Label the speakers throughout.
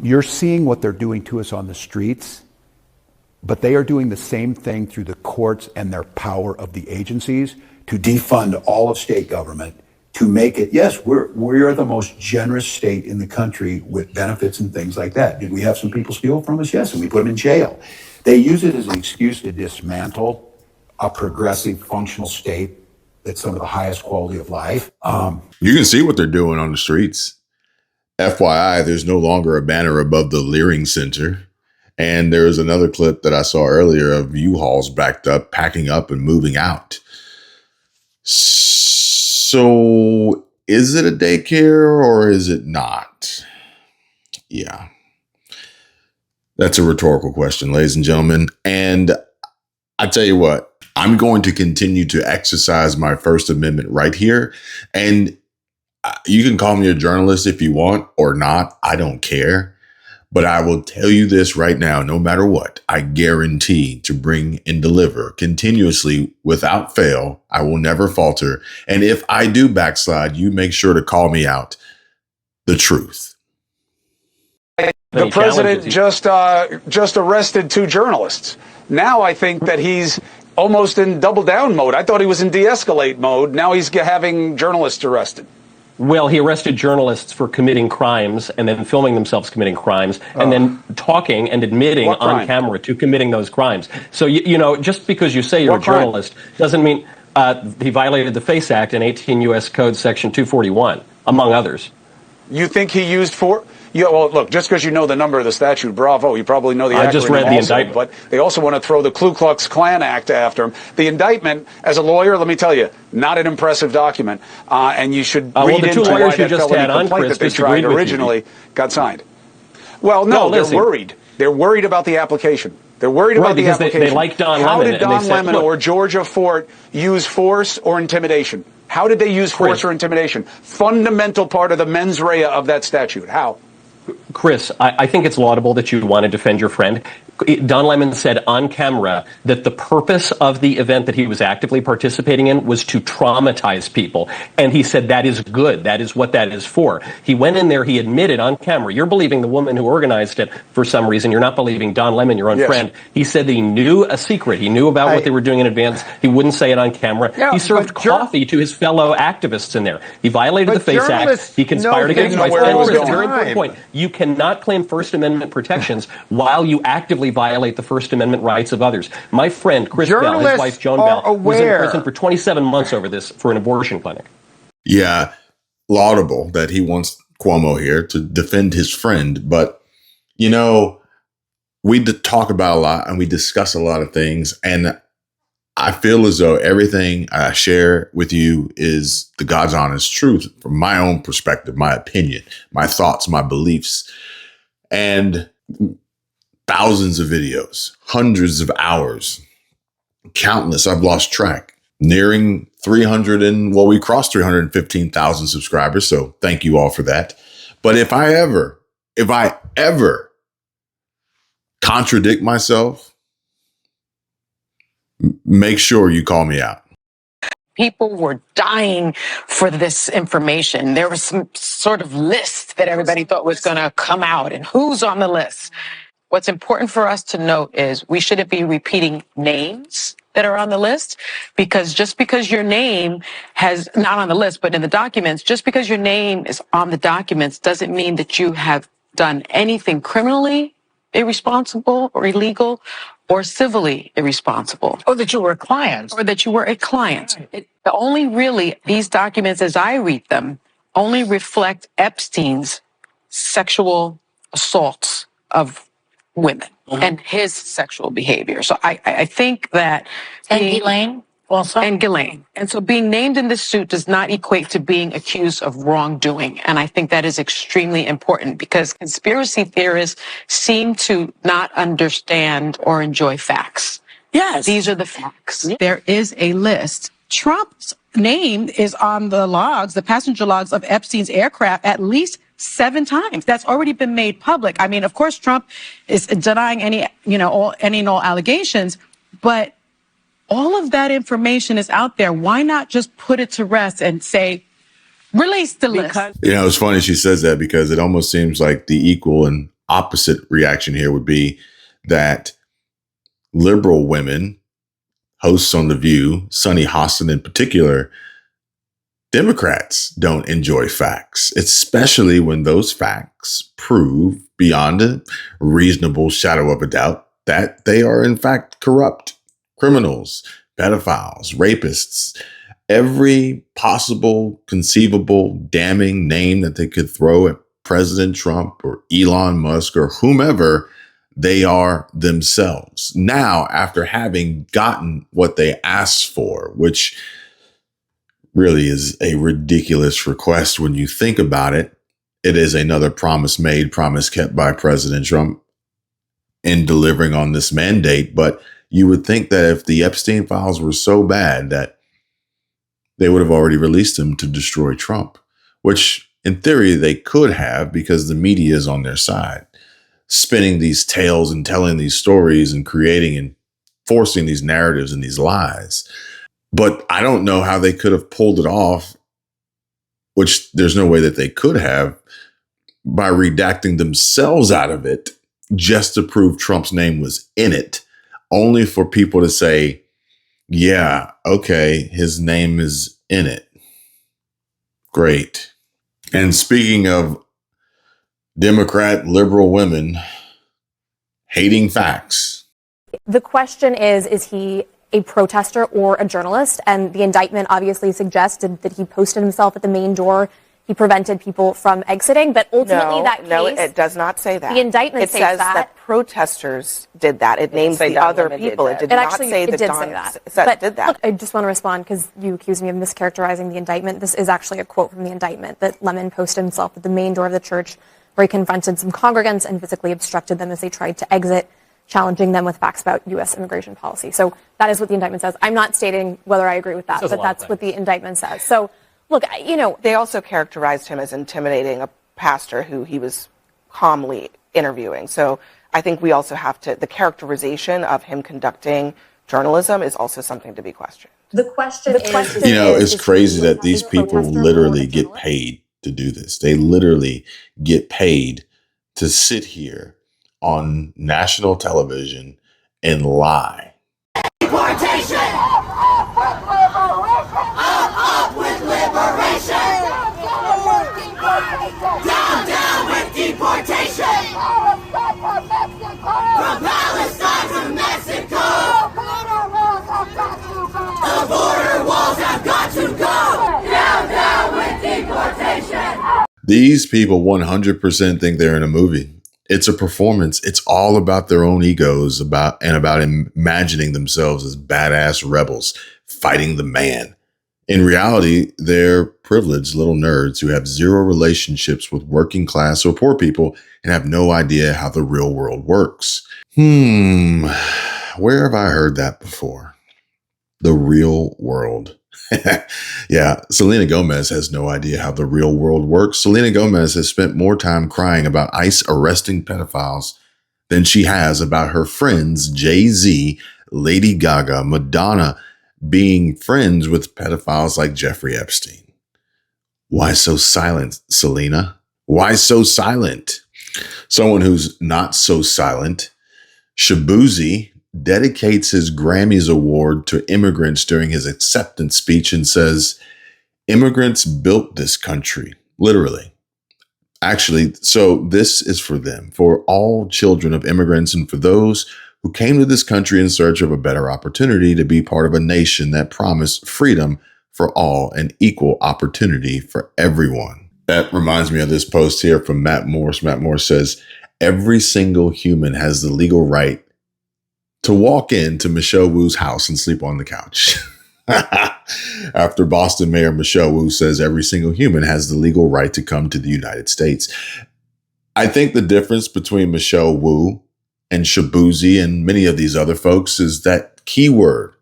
Speaker 1: You're seeing what they're doing to us on the streets, but they are doing the same thing through the courts and their power of the agencies to defund all of state government, to make it, yes, we're the most generous state in the country with benefits and things like that. Did we have some people steal from us? Yes, and we put them in jail. They use it as an excuse to dismantle a progressive, functional state that's some of the highest quality of life.
Speaker 2: You can see what they're doing on the streets. FYI, there's no longer a banner above the Leering Center. And there's another clip that I saw earlier of U-Hauls backed up, packing up and moving out. So is it a daycare or is it not? Yeah. That's a rhetorical question, ladies and gentlemen. And I tell you what, I'm going to continue to exercise my First Amendment right here. And you can call me a journalist if you want or not. I don't care. But I will tell you this right now, no matter what, I guarantee to bring and deliver continuously without fail. I will never falter. And if I do backslide, you make sure to call me out. The truth.
Speaker 3: The president just arrested 2 journalists. Now I think that he's almost in double down mode. I thought he was in de-escalate mode. Now he's having journalists arrested.
Speaker 4: Well, he arrested journalists for committing crimes and then filming themselves committing crimes and then talking and admitting on camera to committing those crimes. So, you know, just because you say you're a journalist doesn't mean he violated the FACE Act in 18 U.S. Code Section 241, among others.
Speaker 3: You think he used force? Yeah, well, look, just because you know the number of the statute, bravo, you probably know the acronym.
Speaker 4: I just read the indictment.
Speaker 3: But they also want to throw the Ku Klux Klan Act after him. The indictment, as a lawyer, let me tell you, not an impressive document. And you should read into why that felony complaint that they tried originally got signed. Well, no, they're worried. They're worried about the application. They're worried about the application.
Speaker 4: They like Don Lemon.
Speaker 3: How did Don Lemon or Georgia Fort use force or intimidation? How did they use force or intimidation? Fundamental part of the mens rea of that statute. How?
Speaker 4: Chris, I think it's laudable that you want to defend your friend. Don Lemon said on camera that the purpose of the event that he was actively participating in was to traumatize people. And he said that is good. That is what that is for. He went in there. He admitted on camera. You're believing the woman who organized it for some reason. You're not believing Don Lemon, your own friend. He said that he knew a secret. He knew about what they were doing in advance. He wouldn't say it on camera. Yeah, he served coffee to his fellow activists in there. He violated the FACE Act. He conspired against rights. And this is a very important point. You cannot claim First Amendment protections while you actively violate the First Amendment rights of others. My friend, Chris Bell, his wife, Joan Bell, was in prison for 27 months over this for an abortion clinic.
Speaker 2: Yeah, laudable that he wants Cuomo here to defend his friend. But, you know, we talk about a lot and we discuss a lot of things. And I feel as though everything I share with you is the God's honest truth from my own perspective, my opinion, my thoughts, my beliefs. And thousands of videos, hundreds of hours, countless. I've lost track, nearing 300 and we crossed 315,000 subscribers. So thank you all for that. But if I ever contradict myself, make sure you call me out.
Speaker 5: People were dying for this information. There was some sort of list that everybody thought was going to come out, and who's on the list. What's important for us to note is we shouldn't be repeating names that are on the list, because just because your name has not on the list, but in the documents, just because your name is on the documents doesn't mean that you have done anything criminally irresponsible or illegal or civilly irresponsible.
Speaker 6: Or that you were a client.
Speaker 5: Or that you were a client. These documents, as I read them, only reflect Epstein's sexual assaults of women and his sexual behavior. So I think that...
Speaker 6: And Ghislaine also?
Speaker 5: And Ghislaine. And so being named in this suit does not equate to being accused of wrongdoing. And I think that is extremely important, because conspiracy theorists seem to not understand or enjoy facts.
Speaker 6: Yes.
Speaker 5: These are the facts.
Speaker 7: There is a list. Trump's name is on the logs, the passenger logs of Epstein's aircraft at least 7 times. That's already been made public. I mean, of course, Trump is denying any and all allegations, but all of that information is out there. Why not just put it to rest and say, Release the list.
Speaker 2: It's funny she says that because it almost seems like the equal and opposite reaction here would be that liberal women, hosts on The View, Sunny Hostin in particular, Democrats don't enjoy facts, especially when those facts prove beyond a reasonable shadow of a doubt that they are in fact corrupt, criminals, pedophiles, rapists, every possible conceivable damning name that they could throw at President Trump or Elon Musk or whomever. They are themselves. Now, after having gotten what they asked for, which really is a ridiculous request when you think about it, it is another promise made, promise kept by President Trump in delivering on this mandate. But you would think that if the Epstein files were so bad that they would have already released them to destroy Trump, which in theory they could have because the media is on their side, spinning these tales and telling these stories and creating and forcing these narratives and these lies. But I don't know how they could have pulled it off, which there's no way that they could have, by redacting themselves out of it just to prove Trump's name was in it, only for people to say, yeah, okay, his name is in it. Great. And speaking of Democrat liberal women hating facts.
Speaker 8: The question is he a protester or a journalist? And the indictment obviously suggested that he posted himself at the main door. He prevented people from exiting, but ultimately
Speaker 9: No, it does not say that.
Speaker 8: The indictment
Speaker 9: says that protesters did that. It names the other people. It did not say that Don did that.
Speaker 8: Look, I just want to respond because you accused me of mischaracterizing the indictment. This is actually a quote from the indictment that Lemon posted himself at the main door of the church where he confronted some congregants and physically obstructed them as they tried to exit, challenging them with facts about U.S. immigration policy. So that is what the indictment says. I'm not stating whether I agree with that, but that's what the indictment says. So, look,
Speaker 9: they also characterized him as intimidating a pastor who he was calmly interviewing. So I think we also have to, the characterization of him conducting journalism is also something to be questioned.
Speaker 8: The question is,
Speaker 2: it's crazy that these people literally get paid to do this. They literally get paid to sit here on national television and lie.
Speaker 10: Deportation! Up with liberation! Down with deportation! From Palestine to Mexico! The border walls have got to go! Down with deportation!
Speaker 2: These people 100% think they're in a movie. It's a performance. It's all about their own egos, about imagining themselves as badass rebels fighting the man. In reality, they're privileged little nerds who have zero relationships with working class or poor people and have no idea how the real world works. Where have I heard that before? The real world. Yeah, Selena Gomez has no idea how the real world works. Selena Gomez has spent more time crying about ICE arresting pedophiles than she has about her friends Jay-Z, Lady Gaga, Madonna being friends with pedophiles like Jeffrey Epstein. Why so silent, Selena? Why so silent? Someone who's not so silent, Shabuzi, dedicates his Grammys award to immigrants during his acceptance speech and says, immigrants built this country, literally. Actually, so this is for them, for all children of immigrants and for those who came to this country in search of a better opportunity to be part of a nation that promised freedom for all and equal opportunity for everyone. That reminds me of this post here from Matt Morse. Matt Morse says, every single human has the legal right to walk into Michelle Wu's house and sleep on the couch. After Boston Mayor Michelle Wu says every single human has the legal right to come to the United States. I think the difference between Michelle Wu and Shabuzi and many of these other folks is that keyword,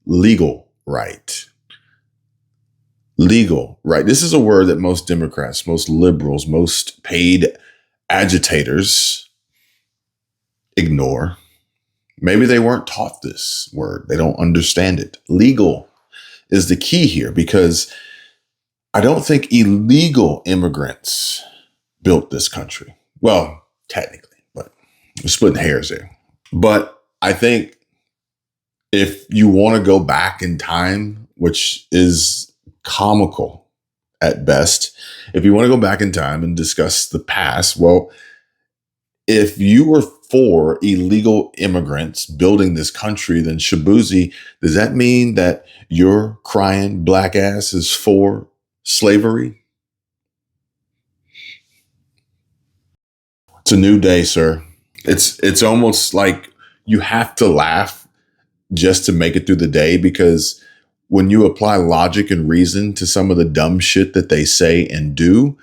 Speaker 2: legal right. Legal right. This is a word that most Democrats, most liberals, most paid agitators ignore. Maybe they weren't taught this word. They don't understand it. Legal is the key here because I don't think illegal immigrants built this country. Well, technically, but we're splitting hairs there. But I think if you want to go back in time, which is comical at best, if you want to go back in time and discuss the past, well, if you were for illegal immigrants building this country, then Shabuzi, does that mean that your crying black ass is for slavery? It's a new day, sir. It's almost like you have to laugh just to make it through the day, because when you apply logic and reason to some of the dumb shit that they say and do,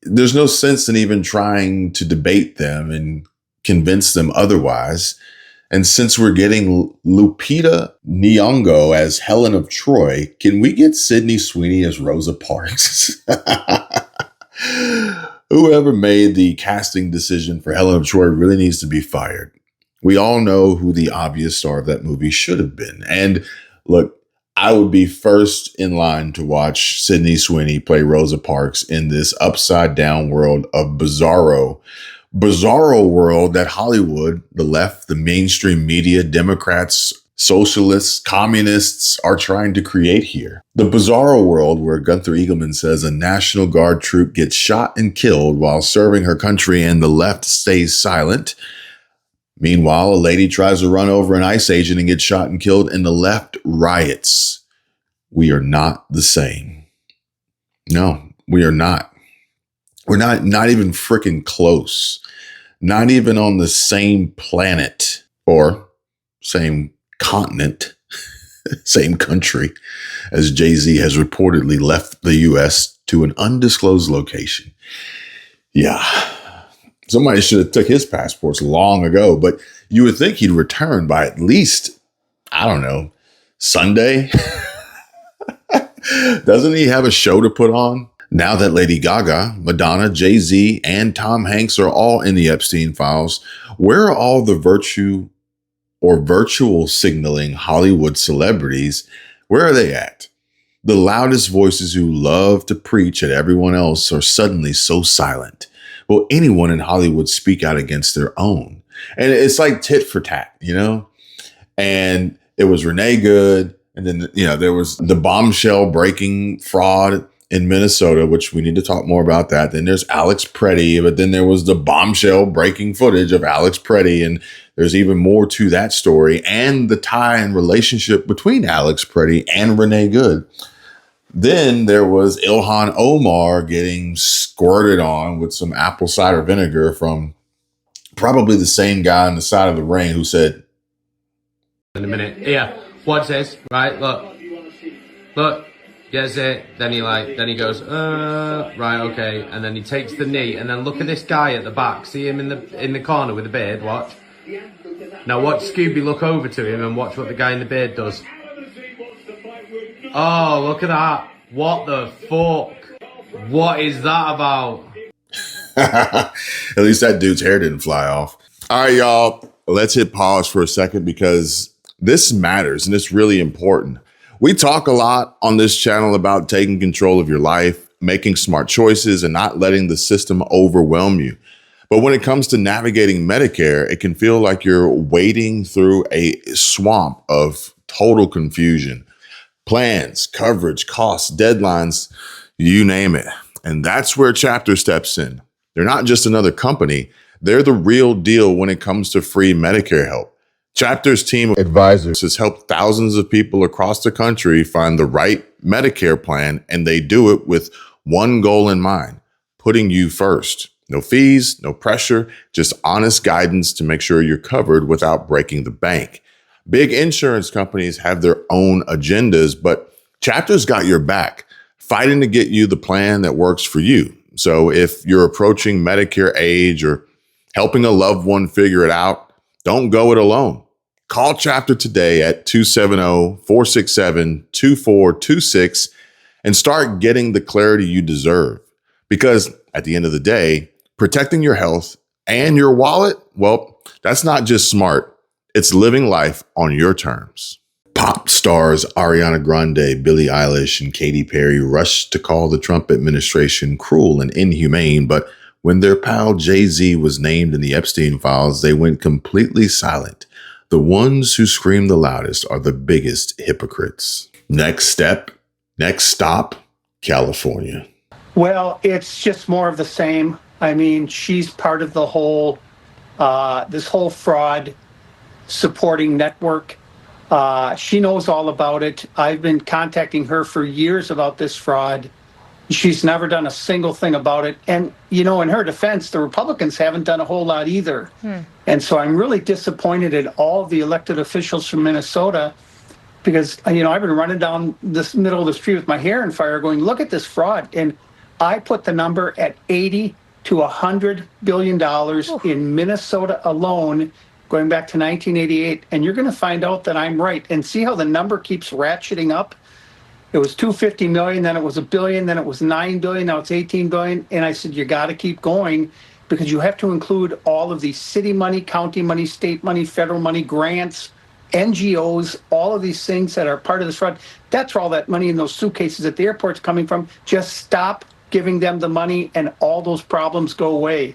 Speaker 2: there's no sense in even trying to debate them and convince them otherwise. And since we're getting Lupita Nyong'o as Helen of Troy, can we get Sydney Sweeney as Rosa Parks? Whoever made the casting decision for Helen of Troy really needs to be fired. We all know who the obvious star of that movie should have been. And look, I would be first in line to watch Sydney Sweeney play Rosa Parks in this upside down world of bizarro world that Hollywood, the left, the mainstream media, Democrats, socialists, communists are trying to create here. The bizarro world where Gunther Eagleman says a National Guard troop gets shot and killed while serving her country and the left stays silent. Meanwhile, a lady tries to run over an ICE agent and gets shot and killed, and the left riots. We are not the same. No, we are not. We're not even freaking close. Not even on the same planet or same continent, same country, as Jay-Z has reportedly left the U.S. to an undisclosed location. Yeah. Somebody should have took his passports long ago, but you would think he'd return by at least, I don't know, Sunday. Doesn't he have a show to put on? Now that Lady Gaga, Madonna, Jay-Z, and Tom Hanks are all in the Epstein files, where are all the virtual signaling Hollywood celebrities? Where are they at? The loudest voices who love to preach at everyone else are suddenly so silent. Will anyone in Hollywood speak out against their own? And it's like tit for tat, you know? And it was Renee Good. And then, there was the bombshell breaking fraud in Minnesota, which we need to talk more about that. Then there's Alex Preddy, but then there was the bombshell breaking footage of Alex Preddy. And there's even more to that story and the tie and relationship between Alex Preddy and Renee Good. Then there was Ilhan Omar getting squirted on with some apple cider vinegar from probably the same guy on the side of the ring who said,
Speaker 11: in a minute. Yeah, watch this, right? Look, gets it. Then he goes, right, okay. And then he takes the knee, and then look at this guy at the back. See him in the corner with the beard, watch. Now watch Scooby look over to him and watch what the guy in the beard does. Oh, look at that. What the fuck? What is that about?
Speaker 2: At least that dude's hair didn't fly off. All right, y'all. Let's hit pause for a second because this matters and it's really important. We talk a lot on this channel about taking control of your life, making smart choices, and not letting the system overwhelm you. But when it comes to navigating Medicare, it can feel like you're wading through a swamp of total confusion. Plans, coverage, costs, deadlines, you name it. And that's where Chapter steps in. They're not just another company. They're the real deal when it comes to free Medicare help. Chapter's team of advisors has helped thousands of people across the country find the right Medicare plan, and they do it with one goal in mind, putting you first. No fees, no pressure, just honest guidance to make sure you're covered without breaking the bank. Big insurance companies have their own agendas, but Chapter's got your back, fighting to get you the plan that works for you. So if you're approaching Medicare age or helping a loved one figure it out, don't go it alone. Call Chapter today at 270-467-2426 and start getting the clarity you deserve. Because at the end of the day, protecting your health and your wallet, well, that's not just smart. It's living life on your terms. Pop stars Ariana Grande, Billie Eilish, and Katy Perry rushed to call the Trump administration cruel and inhumane, but when their pal Jay-Z was named in the Epstein files, they went completely silent. The ones who scream the loudest are the biggest hypocrites. Next stop, California.
Speaker 12: Well, it's just more of the same. I mean, she's part of the whole, this whole fraud supporting network. She knows all about it. I've been contacting her for years about this fraud. She's never done a single thing about it. And, you know, in her defense, the Republicans haven't done a whole lot either. And so I'm really disappointed at all the elected officials from Minnesota because, you know, I've been running down this middle of the street with my hair on fire going, look at this fraud. And I put the number at $80 to $100 billion in Minnesota alone, going back to 1988. And you're going to find out that I'm right. And see how the number keeps ratcheting up? It was $250 million, then it was $1 billion, then it was $9 billion, now it's $18 billion. And I said, you got to keep going because you have to include all of these city money, county money, state money, federal money, grants, NGOs, all of these things that are part of this fraud. That's where all that money in those suitcases at the airport's coming from. Just stop giving them the money and all those problems go away.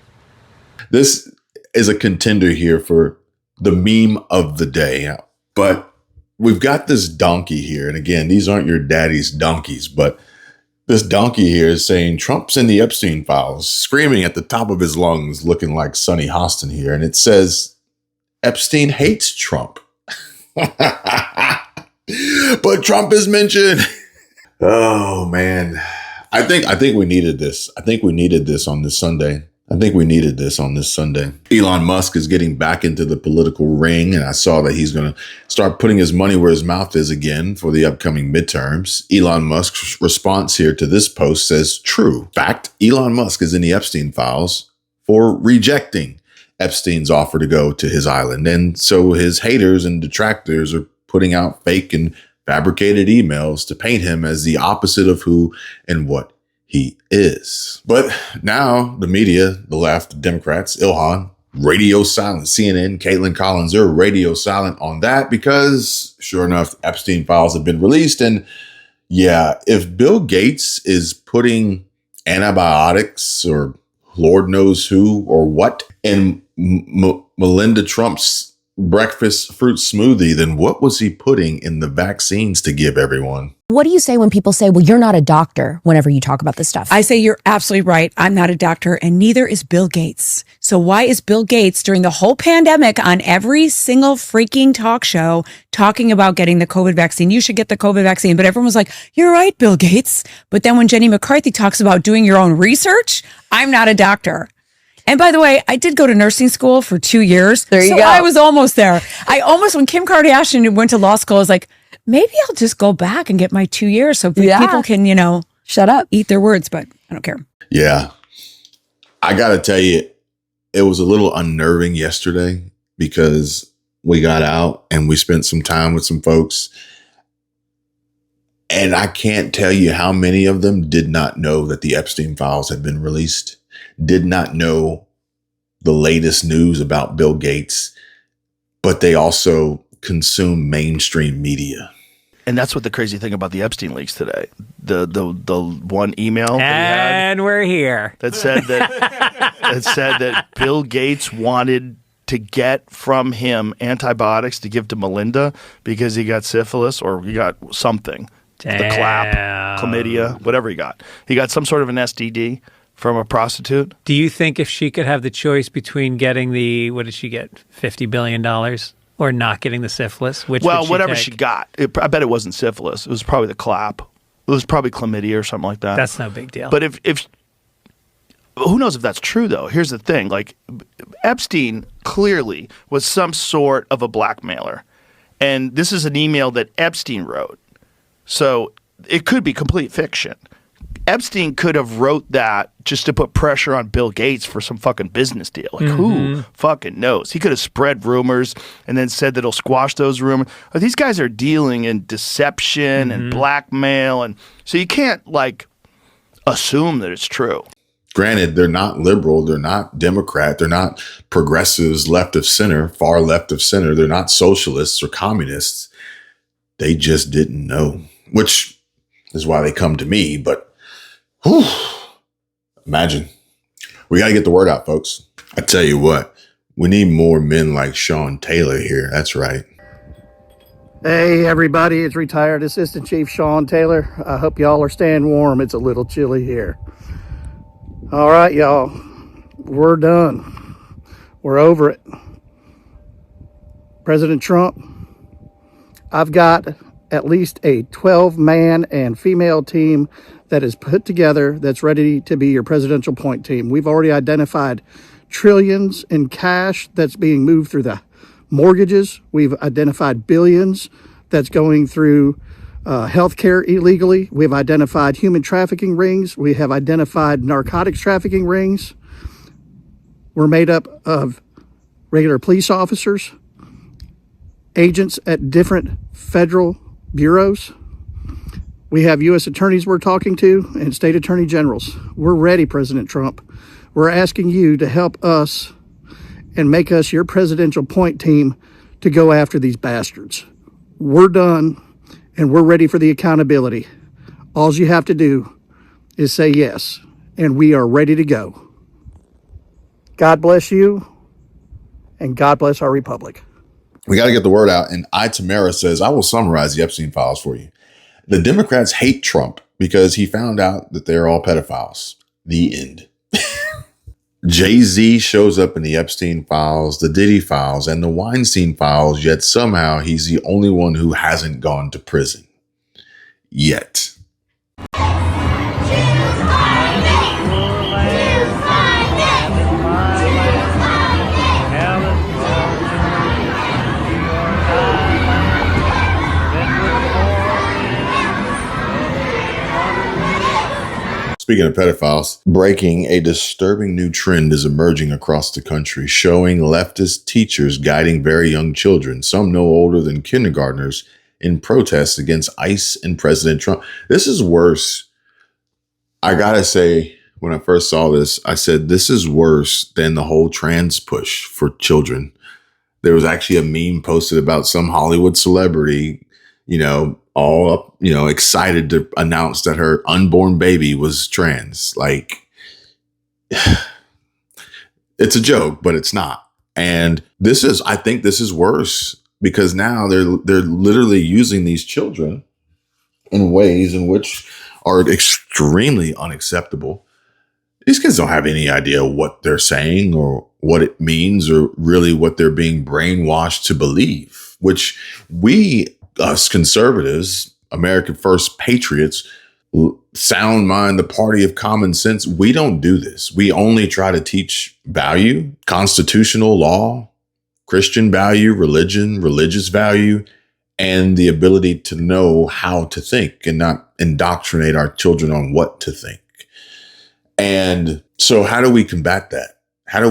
Speaker 2: This is a contender here for the meme of the day, but we've got this donkey here. And again, these aren't your daddy's donkeys, but this donkey here is saying Trump's in the Epstein files, screaming at the top of his lungs, looking like Sonny Hostin here. And it says, Epstein hates Trump. But Trump is mentioned. Oh, man. I think we needed this. I think we needed this on this Sunday. Elon Musk is getting back into the political ring, and I saw that he's going to start putting his money where his mouth is again for the upcoming midterms. Elon Musk's response here to this post says, true. Fact, Elon Musk is in the Epstein files for rejecting Epstein's offer to go to his island. And so his haters and detractors are putting out fake and fabricated emails to paint him as the opposite of who and what he is. But now the media, the left, the Democrats, Ilhan, radio silent. CNN, Caitlin Collins, they're radio silent on that because sure enough, Epstein files have been released. And yeah, if Bill Gates is putting antibiotics or Lord knows who or what in Melinda Trump's breakfast fruit smoothie, then what was he putting in the vaccines to give everyone?
Speaker 13: What do you say when people say, well, you're not a doctor whenever you talk about this stuff?
Speaker 14: I say you're absolutely right. I'm not a doctor, and neither is Bill Gates. So why is Bill Gates during the whole pandemic on every single freaking talk show talking about getting the COVID vaccine? You should get the COVID vaccine. But everyone was like, you're right, Bill Gates. But then when Jenny McCarthy talks about doing your own research, I'm not a doctor. And by the way, I did go to nursing school for 2 years.
Speaker 13: There you go.
Speaker 14: I was almost there. When Kim Kardashian went to law school, I was like, maybe I'll just go back and get my 2 years so people can,
Speaker 13: shut up,
Speaker 14: eat their words, but I don't care.
Speaker 2: Yeah. I got to tell you, it was a little unnerving yesterday because we got out and we spent some time with some folks. And I can't tell you how many of them did not know that the Epstein files had been released, did not know the latest news about Bill Gates, but they also consume mainstream media.
Speaker 15: And that's what the crazy thing about the Epstein leaks today. The one email
Speaker 16: and we're here
Speaker 15: that said that Bill Gates wanted to get from him antibiotics to give to Melinda because he got syphilis or he got something.
Speaker 16: Damn.
Speaker 15: The clap, chlamydia, whatever he got. He got some sort of an STD from a prostitute.
Speaker 16: Do you think if she could have the choice between getting what did she get, $50 billion or not getting the syphilis, which would she
Speaker 15: whatever
Speaker 16: take?
Speaker 15: she got, I bet it wasn't syphilis. It was probably the clap. It was probably chlamydia or something like that.
Speaker 16: That's no big deal.
Speaker 15: But if who knows if that's true, though? Here's the thing. Like, Epstein clearly was some sort of a blackmailer. And this is an email that Epstein wrote. So it could be complete fiction. Epstein could have wrote that just to put pressure on Bill Gates for some fucking business deal. Like, who fucking knows? He could have spread rumors and then said that he'll squash those rumors. But these guys are dealing in deception and blackmail. And so you can't, assume that it's true.
Speaker 2: Granted, they're not liberal. They're not Democrat. They're not progressives, left of center, far left of center. They're not socialists or communists. they just didn't know, which is why they come to me. But whew, imagine. We got to get the word out, folks. I tell you what, we need more men like Sean Taylor here. That's right.
Speaker 17: Hey everybody, it's retired Assistant Chief Sean Taylor. I hope y'all are staying warm. It's a little chilly here. All right, y'all, we're done. We're over it. President Trump, I've got at least a 12-man and female team that is put together that's ready to be your presidential point team. We've already identified trillions in cash that's being moved through the mortgages. We've identified billions that's going through healthcare illegally. We've identified human trafficking rings. We have identified narcotics trafficking rings. We're made up of regular police officers, agents at different federal bureaus. We have U.S. attorneys we're talking to and state attorney generals. We're ready, President Trump. We're asking you to help us and make us your presidential point team to go after these bastards. We're done, and we're ready for the accountability. All you have to do is say yes, and we are ready to go. God bless you, and God bless our republic.
Speaker 2: We got to get the word out. And Tamara says, I will summarize the Epstein files for you. The Democrats hate Trump because he found out that they're all pedophiles. The end. Jay-Z shows up in the Epstein files, the Diddy files, and the Weinstein files, yet somehow he's the only one who hasn't gone to prison. Yet. Speaking of pedophiles, breaking, a disturbing new trend is emerging across the country, showing leftist teachers guiding very young children, some no older than kindergartners, in protests against ICE and President Trump. This is worse. I gotta say, when I first saw this, I said, this is worse than the whole trans push for children. There was actually a meme posted about some Hollywood celebrity, all up, excited to announce that her unborn baby was trans. Like, it's a joke, but it's not. And I think this is worse because now they're literally using these children in ways in which are extremely unacceptable. These kids don't have any idea what they're saying or what it means or really what they're being brainwashed to believe, which we, us conservatives, American First patriots, sound mind, the party of common sense, we don't do this. We only try to teach value, constitutional law, Christian value, religion, religious value, and the ability to know how to think and not indoctrinate our children on what to think. And so how do we combat that? How do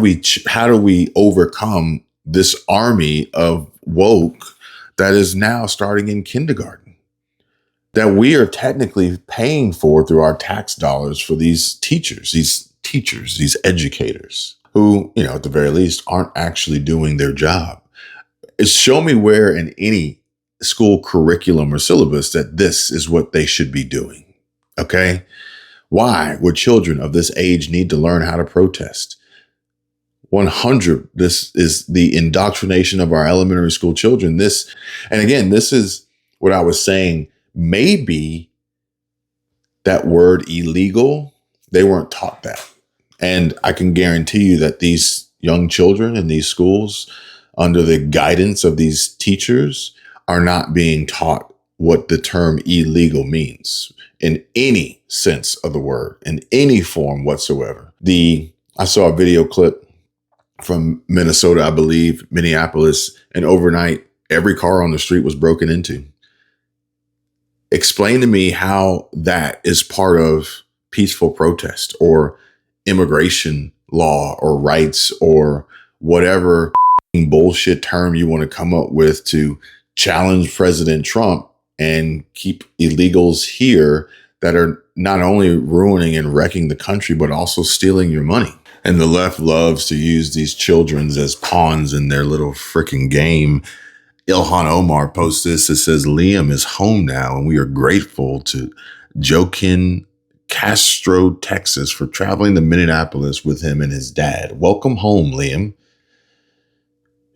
Speaker 2: we overcome this army of woke that is now starting in kindergarten, that we are technically paying for through our tax dollars for these teachers, these educators who, at the very least aren't actually doing their job? Show me where in any school curriculum or syllabus that this is what they should be doing. Okay. Why would children of this age need to learn how to protest? 100. This is the indoctrination of our elementary school children. This is what I was saying. Maybe that word illegal, they weren't taught that. And I can guarantee you that these young children in these schools, under the guidance of these teachers, are not being taught what the term illegal means in any sense of the word, in any form whatsoever. I saw a video clip from Minnesota, I believe, Minneapolis, and overnight, every car on the street was broken into. Explain to me how that is part of peaceful protest or immigration law or rights or whatever bullshit term you want to come up with to challenge President Trump and keep illegals here that are not only ruining and wrecking the country, but also stealing your money. And the left loves to use these children as pawns in their little freaking game. Ilhan Omar posts this. It says, Liam is home now, and we are grateful to Joaquin Castro, Texas, for traveling to Minneapolis with him and his dad. Welcome home, Liam.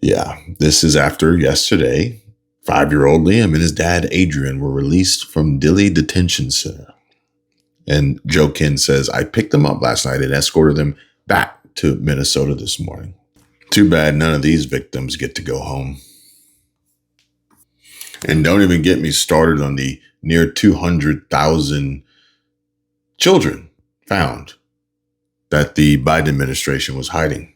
Speaker 2: Yeah, this is after yesterday. 5-year-old Liam and his dad, Adrian, were released from Dilley Detention Center. And Joaquin says, I picked them up last night and escorted them back to Minnesota this morning. Too bad none of these victims get to go home. And don't even get me started on the near 200,000 children found that the Biden administration was hiding.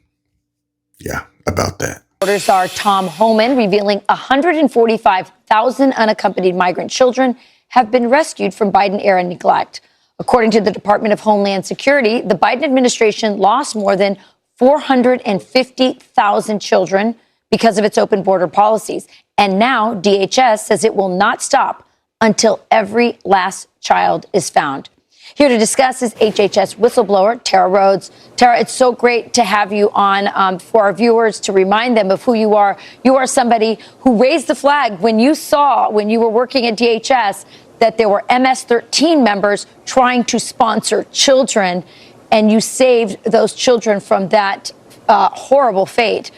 Speaker 2: Yeah, about that.
Speaker 18: Reporters are Tom Homan revealing 145,000 unaccompanied migrant children have been rescued from Biden-era neglect. According to the Department of Homeland Security, the Biden administration lost more than 450,000 children because of its open border policies. And now DHS says it will not stop until every last child is found. Here to discuss is HHS whistleblower Tara Rhodes. Tara, it's so great to have you on for our viewers to remind them of who you are. You are somebody who raised the flag when you were working at DHS, that there were MS-13 members trying to sponsor children, and you saved those children from that horrible fate.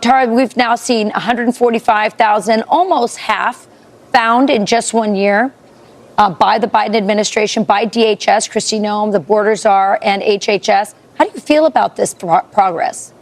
Speaker 18: Tara, we've now seen 145,000, almost half, found in just 1 year. By the Biden administration, by DHS, Kristi Noem, the border czar, and HHS. How do you feel about this progress?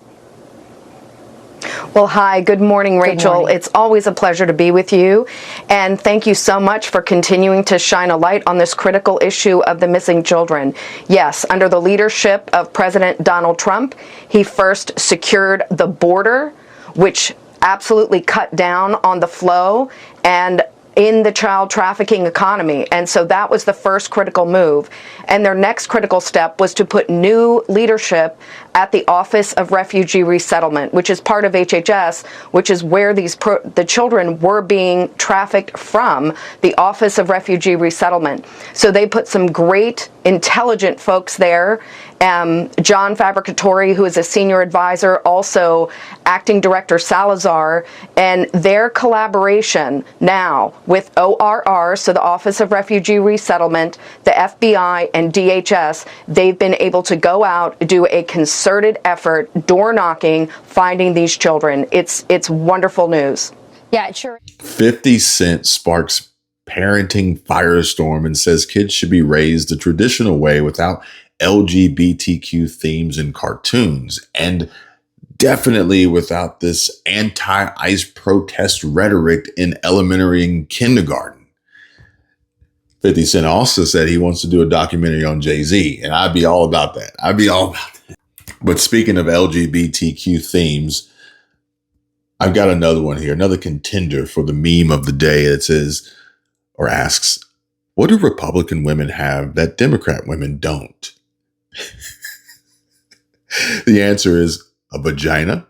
Speaker 19: Well, hi. Good morning, Rachel. Good morning. It's always a pleasure to be with you. And thank you so much for continuing to shine a light on this critical issue of the missing children. Yes, under the leadership of President Donald Trump, he first secured the border, which absolutely cut down on the flow and in the child trafficking economy. And so that was the first critical move. And their next critical step was to put new leadership at the Office of Refugee Resettlement, which is part of HHS, which is where the children were being trafficked from, the Office of Refugee Resettlement. So they put some great, intelligent folks there. John Fabricatori, who is a senior advisor, also acting director Salazar, and their collaboration now with ORR, so the Office of Refugee Resettlement, the FBI, and DHS, they've been able to go out, do a concerted effort, door knocking, finding these children. It's wonderful news.
Speaker 18: Yeah, it sure.
Speaker 2: 50 Cent sparks parenting firestorm and says kids should be raised the traditional way without LGBTQ themes in cartoons, and definitely without this anti-ICE protest rhetoric in elementary and kindergarten. 50 Cent also said he wants to do a documentary on Jay-Z, and I'd be all about that. But speaking of LGBTQ themes, I've got another one here, another contender for the meme of the day that says, or asks, what do Republican women have that Democrat women don't? The answer is a vagina.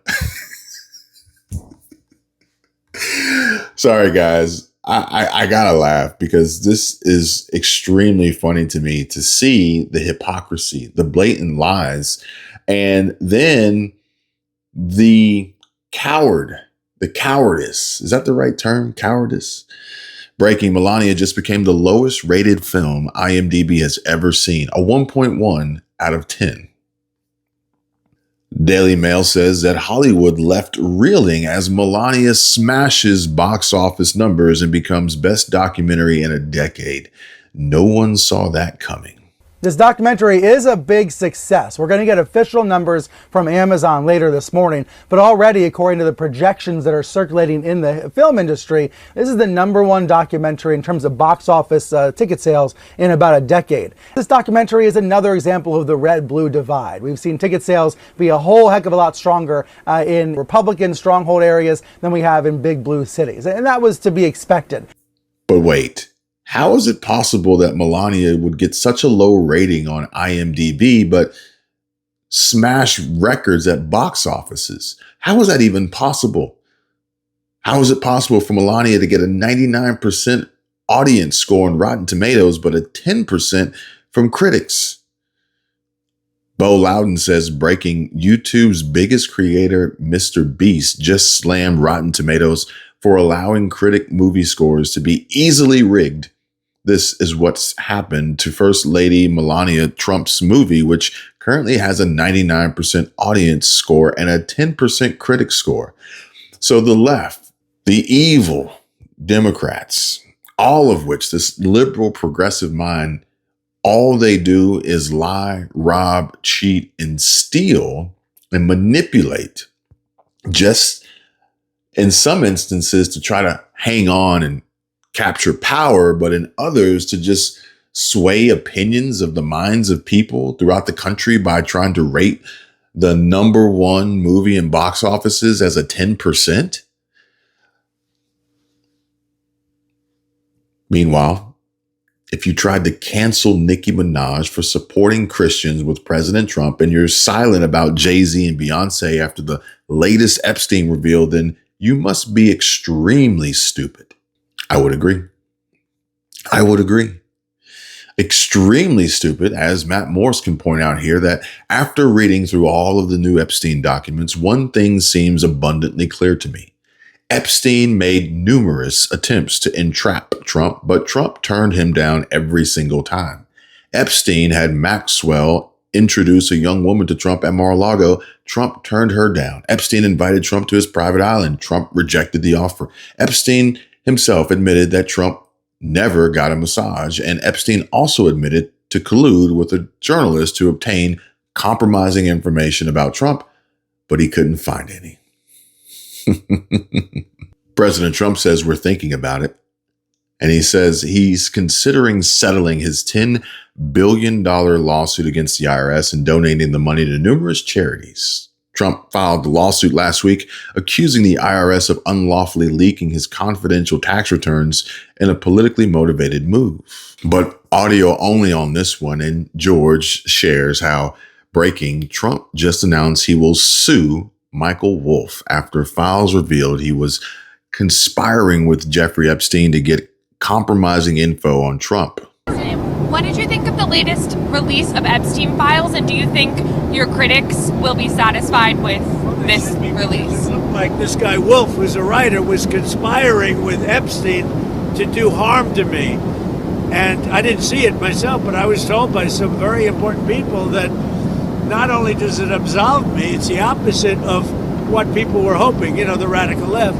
Speaker 2: Sorry, guys. I gotta laugh because this is extremely funny to me to see the hypocrisy, the blatant lies, and then the cowardice. Is that the right term? Cowardice? Breaking, Melania just became the lowest rated film IMDb has ever seen, a 1.1 out of 10. Daily Mail says that Hollywood left reeling as Melania smashes box office numbers and becomes best documentary in a decade. No one saw that coming.
Speaker 20: This documentary is a big success. We're going to get official numbers from Amazon later this morning, but already, according to the projections that are circulating in the film industry, this is the #1 documentary in terms of box office ticket sales in about a decade. This documentary is another example of the red-blue divide. We've seen ticket sales be a whole heck of a lot stronger in Republican stronghold areas than we have in big blue cities, and that was to be expected.
Speaker 2: But wait. How is it possible that Melania would get such a low rating on IMDb, but smash records at box offices? How is that even possible? How is it possible for Melania to get a 99% audience score on Rotten Tomatoes, but a 10% from critics? Bo Loudon says, breaking, YouTube's biggest creator, Mr. Beast, just slammed Rotten Tomatoes for allowing critic movie scores to be easily rigged. This is what's happened to First Lady Melania Trump's movie, which currently has a 99% audience score and a 10% critic score. So the left, the evil Democrats, all of which this liberal progressive mind, all they do is lie, rob, cheat, and steal and manipulate, just in some instances to try to hang on and capture power, but in others to just sway opinions of the minds of people throughout the country by trying to rate the number one movie in box offices as a 10%. Meanwhile, if you tried to cancel Nicki Minaj for supporting Christians with President Trump and you're silent about Jay-Z and Beyonce after the latest Epstein reveal, then you must be extremely stupid. I would agree. Extremely stupid, as Matt Morse can point out here, that after reading through all of the new Epstein documents, one thing seems abundantly clear to me. Epstein made numerous attempts to entrap Trump, but Trump turned him down every single time. Epstein had Maxwell introduce a young woman to Trump at Mar-a-Lago. Trump turned her down. Epstein invited Trump to his private island. Trump rejected the offer. Epstein himself admitted that Trump never got a massage, and Epstein also admitted to collude with a journalist to obtain compromising information about Trump, but he couldn't find any. President Trump says we're thinking about it, and he says he's considering settling his $10 billion lawsuit against the IRS and donating the money to numerous charities. Trump filed the lawsuit last week, accusing the IRS of unlawfully leaking his confidential tax returns in a politically motivated move. But audio only on this one, and George shares how, breaking, Trump just announced he will sue Michael Wolff after files revealed he was conspiring with Jeffrey Epstein to get compromising info on Trump.
Speaker 21: What did you think of the latest release of Epstein files, and do you think your critics will be satisfied with this release?
Speaker 22: Like this guy Wolff, who's a writer, was conspiring with Epstein to do harm to me. And I didn't see it myself, but I was told by some very important people that not only does it absolve me, it's the opposite of what people were hoping, the radical left,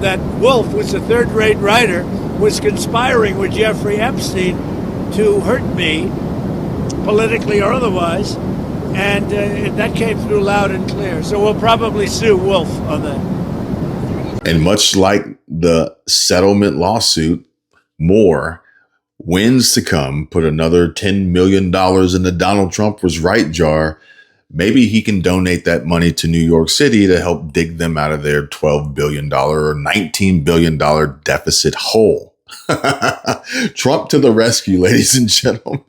Speaker 22: that Wolff was a third-rate writer, was conspiring with Jeffrey Epstein to hurt me, politically or otherwise, and that came through loud and clear. So we'll probably sue Wolff on that.
Speaker 2: And much like the settlement lawsuit, more wins to come. Put another $10 million in the Donald Trump was right jar. Maybe he can donate that money to New York City to help dig them out of their $12 billion or $19 billion deficit hole. Trump to the rescue, ladies and gentlemen.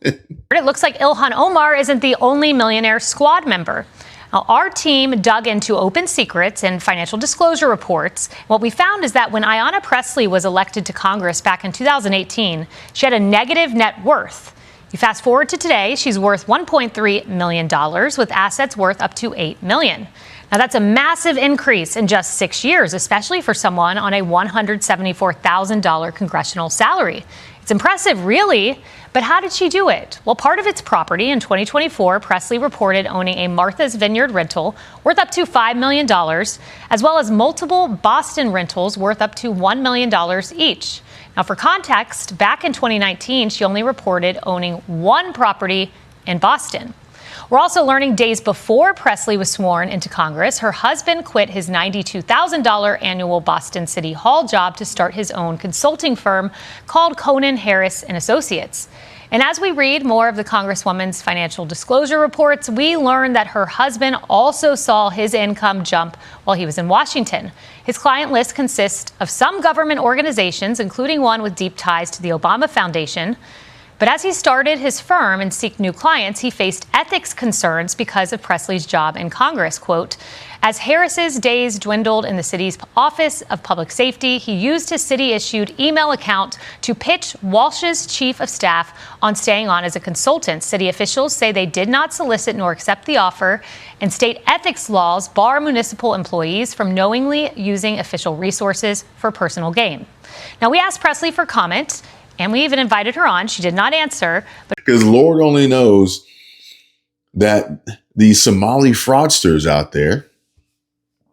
Speaker 23: It looks like Ilhan Omar isn't the only Millionaire Squad member. Now, our team dug into open secrets and financial disclosure reports. What we found is that when Ayanna Pressley was elected to Congress back in 2018, she had a negative net worth. You fast forward to today, she's worth $1.3 million with assets worth up to $8 million. Now, that's a massive increase in just 6 years, especially for someone on a $174,000 congressional salary. It's impressive, really, but how did she do it? Well, part of its property in 2024, Pressley reported owning a Martha's Vineyard rental worth up to $5 million, as well as multiple Boston rentals worth up to $1 million each. Now, for context, back in 2019, she only reported owning one property in Boston. We're also learning days before Pressley was sworn into Congress, her husband quit his $92,000 annual Boston City Hall job to start his own consulting firm called Conan Harris & Associates. And as we read more of the Congresswoman's financial disclosure reports, we learn that her husband also saw his income jump while he was in Washington. His client list consists of some government organizations, including one with deep ties to the Obama Foundation. But as he started his firm and seeked new clients, he faced ethics concerns because of Pressley's job in Congress. Quote, As Harris's days dwindled in the city's Office of Public Safety, he used his city-issued email account to pitch Walsh's chief of staff on staying on as a consultant. City officials say they did not solicit nor accept the offer, and state ethics laws bar municipal employees from knowingly using official resources for personal gain. Now, we asked Presley for comment, and we even invited her on. She did not answer.
Speaker 2: Because Lord only knows that these Somali fraudsters out there,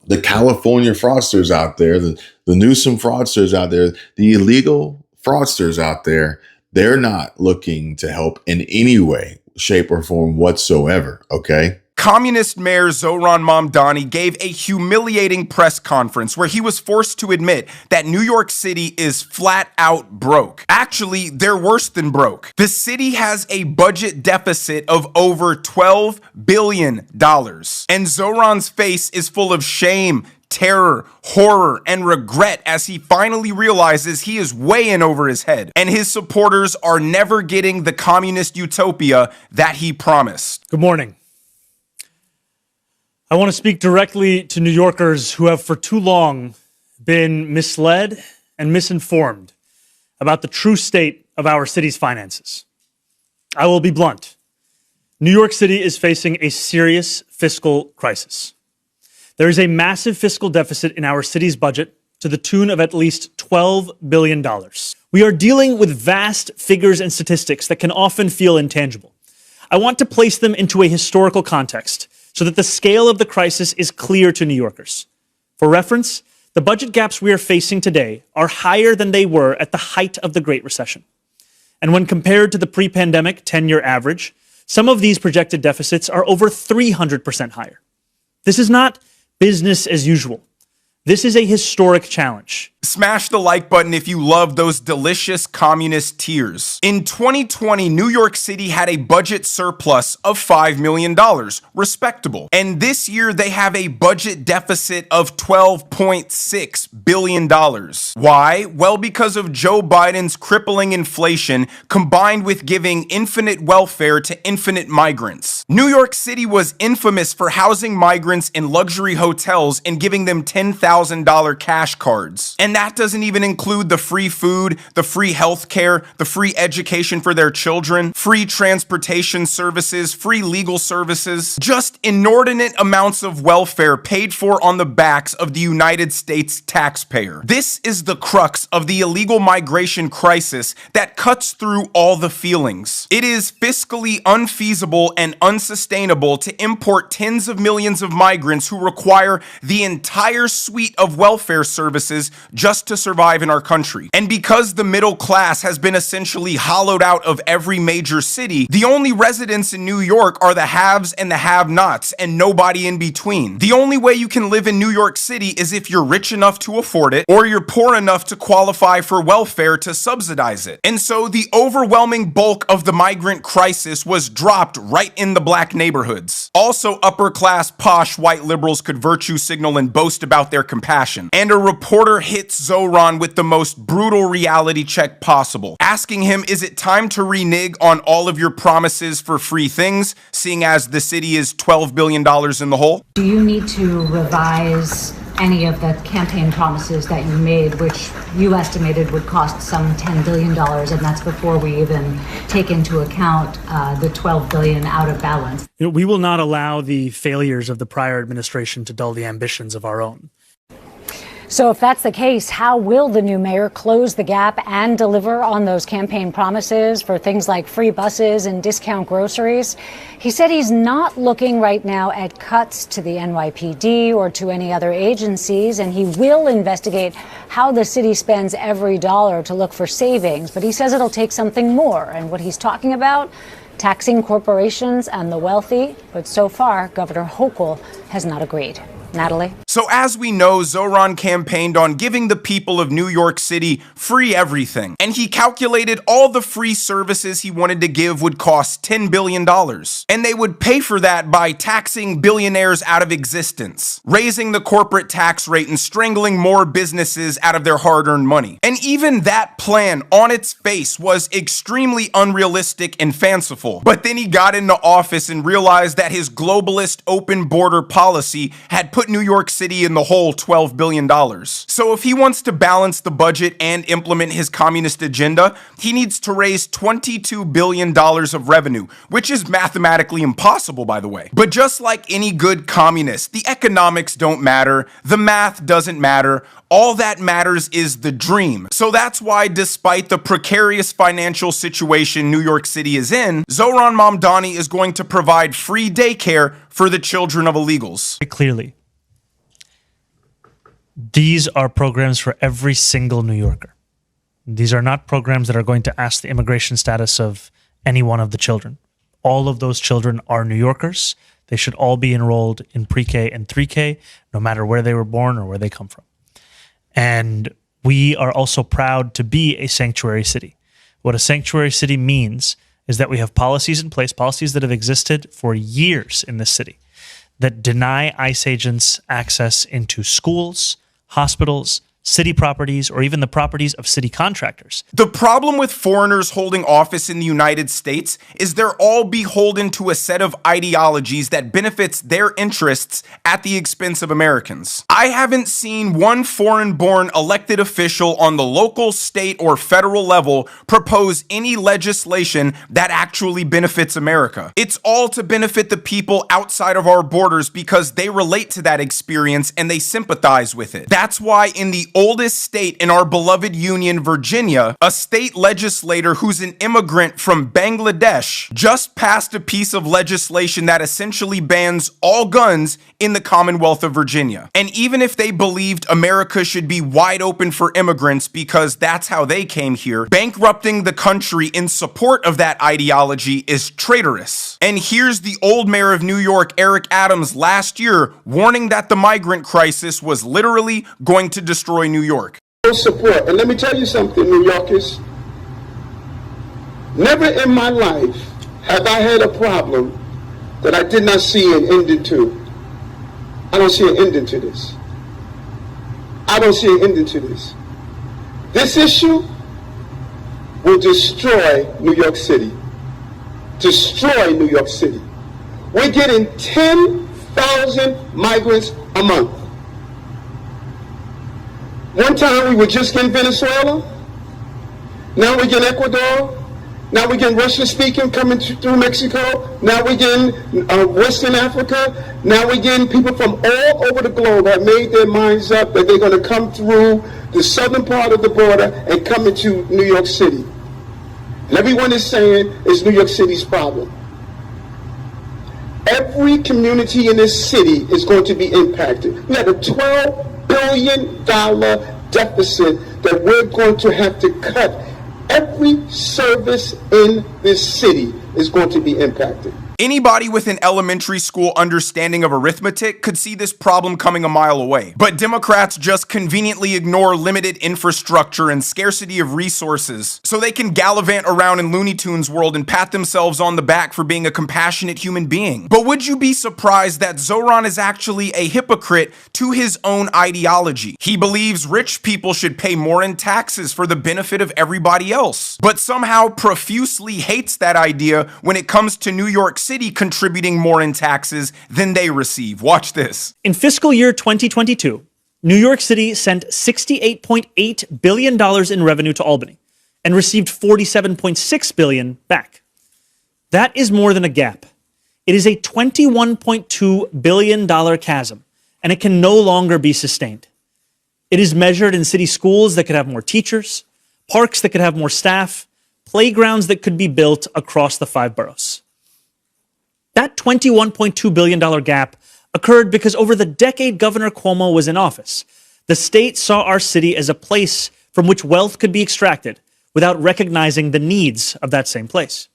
Speaker 2: the California fraudsters out there, the Newsom fraudsters out there, the illegal fraudsters out there, they're not looking to help in any way, shape, or form whatsoever, okay?
Speaker 1: Communist Mayor Zohran Mamdani gave a humiliating press conference where he was forced to admit that New York City is flat out broke. Actually, they're worse than broke. The city has a budget deficit of over $12 billion. And Zohran's face is full of shame, terror, horror, and regret as he finally realizes he is way in over his head, and his supporters are never getting the communist utopia that he promised.
Speaker 3: Good morning. I want to speak directly to New Yorkers who have for too long been misled and misinformed about the true state of our city's finances. I will be blunt. New York City is facing a serious fiscal crisis. There is a massive fiscal deficit in our city's budget to the tune of at least $12 billion. We are dealing with vast figures and statistics that can often feel intangible. I want to place them into a historical context so that the scale of the crisis is clear to New Yorkers. For reference, the budget gaps we are facing today are higher than they were at the height of the Great Recession. And when compared to the pre-pandemic 10-year average, some of these projected deficits are over 300% higher. This is not business as usual. This is a historic challenge.
Speaker 1: Smash the like button if you love those delicious communist tears. In 2020, New York City had a budget surplus of $5 million, respectable. And this year they have a budget deficit of $12.6 billion. Why? Well, because of Joe Biden's crippling inflation combined with giving infinite welfare to infinite migrants. New York City was infamous for housing migrants in luxury hotels and giving them $10,000 cash cards. And that doesn't even include the free food, the free health care, the free education for their children, free transportation services, free legal services, just inordinate amounts of welfare paid for on the backs of the United States taxpayer. This is the crux of the illegal migration crisis that cuts through all the feelings. It is fiscally unfeasible and unsustainable to import tens of millions of migrants who require the entire suite of welfare services just to survive in our country. And because the middle class has been essentially hollowed out of every major city, the only residents in New York are the haves and the have-nots and nobody in between. The only way you can live in New York City is if you're rich enough to afford it or you're poor enough to qualify for welfare to subsidize it. And so the overwhelming bulk of the migrant crisis was dropped right in the black neighborhoods. Also, upper-class posh white liberals could virtue signal and boast about their compassion. And a reporter hits Zohran with the most brutal reality check possible, asking him, is it time to renege on all of your promises for free things, seeing as the city is $12 billion in the hole?
Speaker 4: Do you need to revise any of the campaign promises that you made, which you estimated would cost some $10 billion, and that's before we even take into account the $12 billion out of balance?
Speaker 3: We will not allow the failures of the prior administration to dull the ambitions of our own.
Speaker 24: So if that's the case, how will the new mayor close the gap and deliver on those campaign promises for things like free buses and discount groceries? He said he's not looking right now at cuts to the NYPD or to any other agencies, and he will investigate how the city spends every dollar to look for savings. But he says it'll take something more. And what he's talking about, taxing corporations and the wealthy. But so far, Governor Hochul has not agreed. Natalie?
Speaker 1: So as we know, Zohran campaigned on giving the people of New York City free everything, and he calculated all the free services he wanted to give would cost $10 billion, and they would pay for that by taxing billionaires out of existence, raising the corporate tax rate and strangling more businesses out of their hard-earned money. And even that plan on its face was extremely unrealistic and fanciful. But then he got into office and realized that his globalist open border policy had put New York City in the hole $12 billion. So if he wants to balance the budget and implement his communist agenda, he needs to raise $22 billion of revenue, which is mathematically impossible, by the way. But just like any good communist, the economics don't matter, the math doesn't matter, all that matters is the dream. So that's why, despite the precarious financial situation New York City is in, Zohran Mamdani is going to provide free daycare for the children of illegals.
Speaker 3: Clearly, these are programs for every single New Yorker. These are not programs that are going to ask the immigration status of any one of the children. All of those children are New Yorkers. They should all be enrolled in pre-K and 3K, no matter where they were born or where they come from. And we are also proud to be a sanctuary city. What a sanctuary city means is that we have policies in place, policies that have existed for years in this city, that deny ICE agents access into schools, hospitals, city properties, or even the properties of city contractors.
Speaker 1: The problem with foreigners holding office in the United States is they're all beholden to a set of ideologies that benefits their interests at the expense of Americans. I haven't seen one foreign-born elected official on the local, state, or federal level propose any legislation that actually benefits America. It's all to benefit the people outside of our borders because they relate to that experience and they sympathize with it. That's why in the oldest state in our beloved union, Virginia, a state legislator who's an immigrant from Bangladesh just passed a piece of legislation that essentially bans all guns in the Commonwealth of Virginia. And even if they believed America should be wide open for immigrants because that's how they came here, bankrupting the country in support of that ideology is traitorous. And here's the old mayor of New York, Eric Adams, last year warning that the migrant crisis was literally going to destroy New York.
Speaker 5: Support. And let me tell you something, New Yorkers. Never in my life have I had a problem that I did not see an ending to. I don't see an ending to this. I don't see an ending to this. This issue will destroy New York City. Destroy New York City. We're getting 10,000 migrants a month. One time we were just getting Venezuela. Now we're getting Ecuador. Now we're getting Russian speaking coming through Mexico. Now we're getting Western Africa. Now we're getting people from all over the globe have made their minds up that they're going to come through the southern part of the border and come into New York City. And everyone is saying it's New York City's problem. Every community in this city is going to be impacted. We have a $12 billion deficit that we're going to have to cut. Every service in this city is going to be impacted.
Speaker 1: Anybody with an elementary school understanding of arithmetic could see this problem coming a mile away. But Democrats just conveniently ignore limited infrastructure and scarcity of resources so they can gallivant around in Looney Tunes world and pat themselves on the back for being a compassionate human being. But would you be surprised that Zohran is actually a hypocrite to his own ideology? He believes rich people should pay more in taxes for the benefit of everybody else, but somehow profusely hates that idea when it comes to New York City contributing more in taxes than they receive. Watch this.
Speaker 3: In fiscal year 2022, New York City sent $68.8 billion in revenue to Albany and received $47.6 billion back. That is more than a gap. It is a $21.2 billion chasm, and it can no longer be sustained. It is measured in city schools that could have more teachers, parks that could have more staff, playgrounds that could be built across the 5 boroughs. That $21.2 billion gap occurred because over the decade Governor Cuomo was in office, the state saw our city as a place from which wealth could be extracted without recognizing the needs of that same place.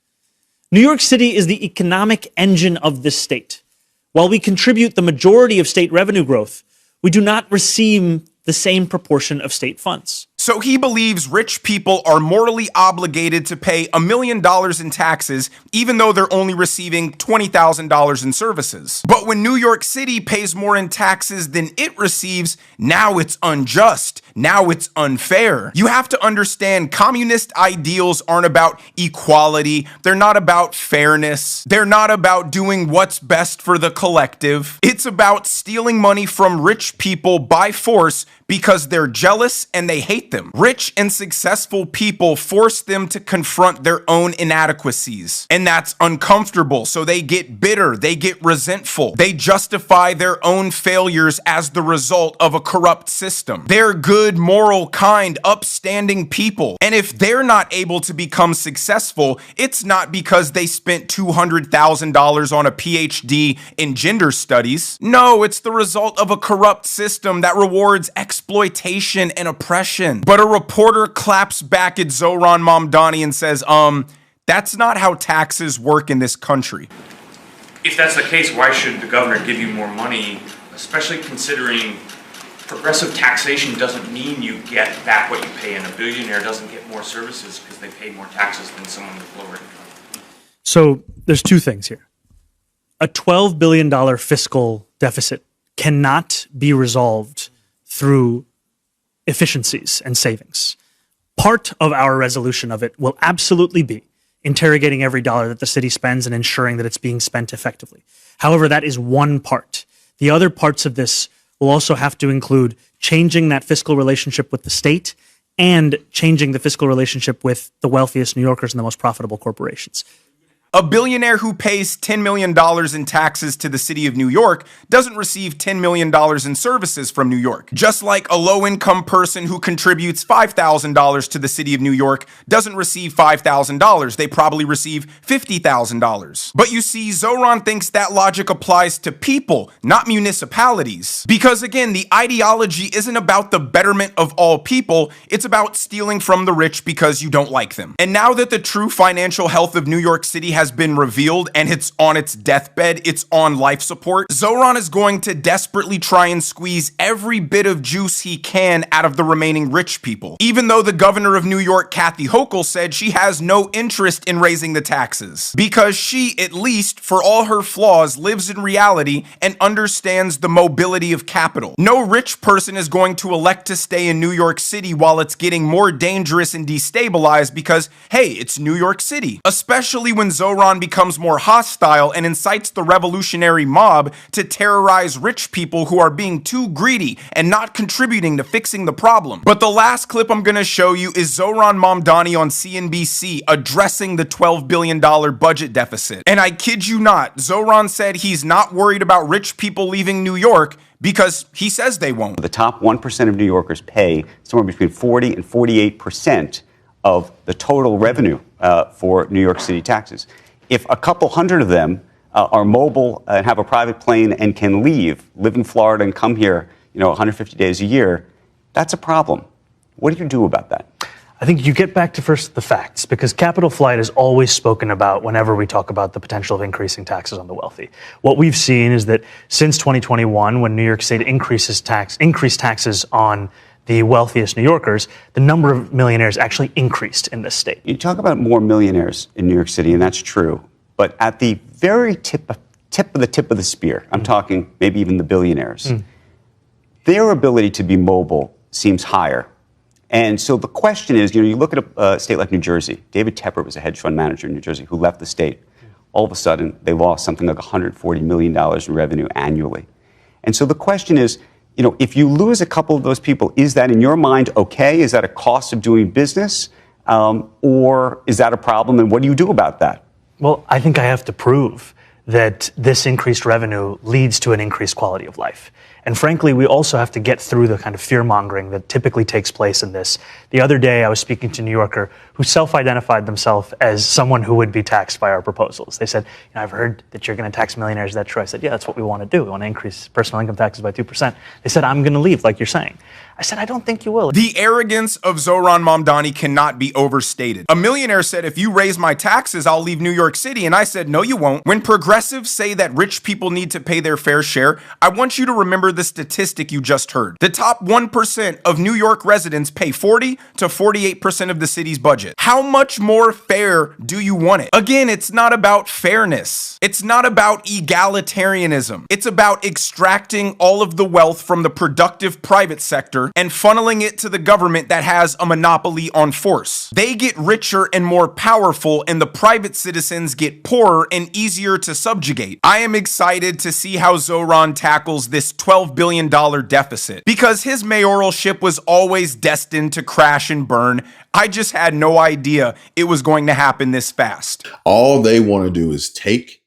Speaker 3: New York City is the economic engine of this state. While we contribute the majority of state revenue growth, we do not receive the same proportion of state funds.
Speaker 1: So he believes rich people are morally obligated to pay $1 million in taxes, even though they're only receiving $20,000 in services. But when New York City pays more in taxes than it receives, now it's unjust. Now it's unfair. You have to understand, communist ideals aren't about equality. They're not about fairness. They're not about doing what's best for the collective. It's about stealing money from rich people by force because they're jealous and they hate them. Rich and successful people force them to confront their own inadequacies. And that's uncomfortable, so they get bitter, they get resentful. They justify their own failures as the result of a corrupt system. They're good, moral, kind, upstanding people. And if they're not able to become successful, it's not because they spent $200,000 on a PhD in gender studies. No, it's the result of a corrupt system that rewards exploitation and oppression. But a reporter claps back at Zohran Mamdani and says, that's not how taxes work in this country.
Speaker 6: If that's the case, why should the governor give you more money, especially considering progressive taxation doesn't mean you get back what you pay, and a billionaire doesn't get more services because they pay more taxes than someone with lower income?
Speaker 3: So there's two things here. A $12 billion fiscal deficit cannot be resolved through efficiencies and savings. Part of our resolution of it will absolutely be interrogating every dollar that the city spends and ensuring that it's being spent effectively. However, that is one part. The other parts of this will also have to include changing that fiscal relationship with the state and changing the fiscal relationship with the wealthiest New Yorkers and the most profitable corporations.
Speaker 1: A billionaire who pays $10 million in taxes to the city of New York doesn't receive $10 million in services from New York. Just like a low-income person who contributes $5,000 to the city of New York doesn't receive $5,000. They probably receive $50,000. But you see, Zohran thinks that logic applies to people, not municipalities. Because again, the ideology isn't about the betterment of all people, it's about stealing from the rich because you don't like them. And now that the true financial health of New York City has been revealed and it's on its deathbed, it's on life support, Zohran is going to desperately try and squeeze every bit of juice he can out of the remaining rich people. Even though the governor of New York, Kathy Hochul, said she has no interest in raising the taxes because she, at least for all her flaws, lives in reality and understands the mobility of capital. No rich person is going to elect to stay in New York City while it's getting more dangerous and destabilized because, hey, it's New York City. Especially when Zohran becomes more hostile and incites the revolutionary mob to terrorize rich people who are being too greedy and not contributing to fixing the problem. But the last clip I'm going to show you is Zohran Mamdani on CNBC addressing the $12 billion budget deficit. And I kid you not, Zohran said he's not worried about rich people leaving New York because he says they won't.
Speaker 7: The top 1% of New Yorkers pay somewhere between 40 and 48% of the total revenue for New York City taxes. If a couple hundred of them are mobile and have a private plane and can live in Florida and come here, 150 days a year, that's a problem. What do you do about that?
Speaker 3: I think you get back to first the facts, because capital flight is always spoken about whenever we talk about the potential of increasing taxes on the wealthy. What we've seen is that since 2021, when New York State increased taxes on the wealthiest New Yorkers, the number of millionaires actually increased in this state.
Speaker 7: You talk about more millionaires in New York City, and that's true. But at the very tip of the spear, I'm talking maybe even the billionaires, their ability to be mobile seems higher. And so the question is, you look at a state like New Jersey. David Tepper was a hedge fund manager in New Jersey who left the state. All of a sudden, they lost something like $140 million in revenue annually. And so the question is, if you lose a couple of those people, is that in your mind okay? Is that a cost of doing business? Or is that a problem? And what do you do about that?
Speaker 3: Well, I think I have to prove that this increased revenue leads to an increased quality of life. And frankly, we also have to get through the kind of fear-mongering that typically takes place in this. The other day, I was speaking to a New Yorker who self-identified themselves as someone who would be taxed by our proposals. They said, I've heard that you're going to tax millionaires. Is that true? I said, yeah, that's what we want to do. We want to increase personal income taxes by 2%. They said, I'm going to leave, like you're saying. I said, I don't think you will.
Speaker 1: The arrogance of Zohran Mamdani cannot be overstated. A millionaire said, if you raise my taxes, I'll leave New York City. And I said, no, you won't. When progressive progressives say that rich people need to pay their fair share, I want you to remember the statistic you just heard. The top 1% of New York residents pay 40 to 48% of the city's budget. How much more fair do you want it? Again, it's not about fairness. It's not about egalitarianism. It's about extracting all of the wealth from the productive private sector and funneling it to the government that has a monopoly on force. They get richer and more powerful, and the private citizens get poorer and easier to subjugate. I am excited to see how Zohran tackles this $12 billion deficit, because his mayoralship was always destined to crash and burn. I just had no idea it was going to happen this fast.
Speaker 2: All they want to do is take,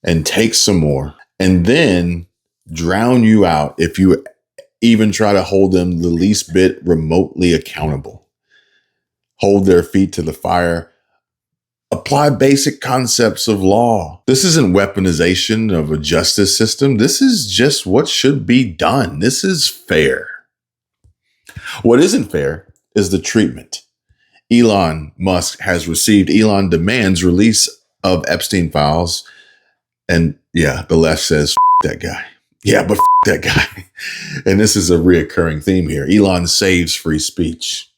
Speaker 2: and take some more, and then drown you out if you even try to hold them the least bit remotely accountable. Hold their feet to the fire. Apply basic concepts of law. This isn't weaponization of a justice system. This is just what should be done. This is fair. What isn't fair is the treatment Elon Musk has received. Elon demands release of Epstein files. And yeah, the left says, F that guy. Yeah, but F that guy. And this is a reoccurring theme here. Elon saves free speech.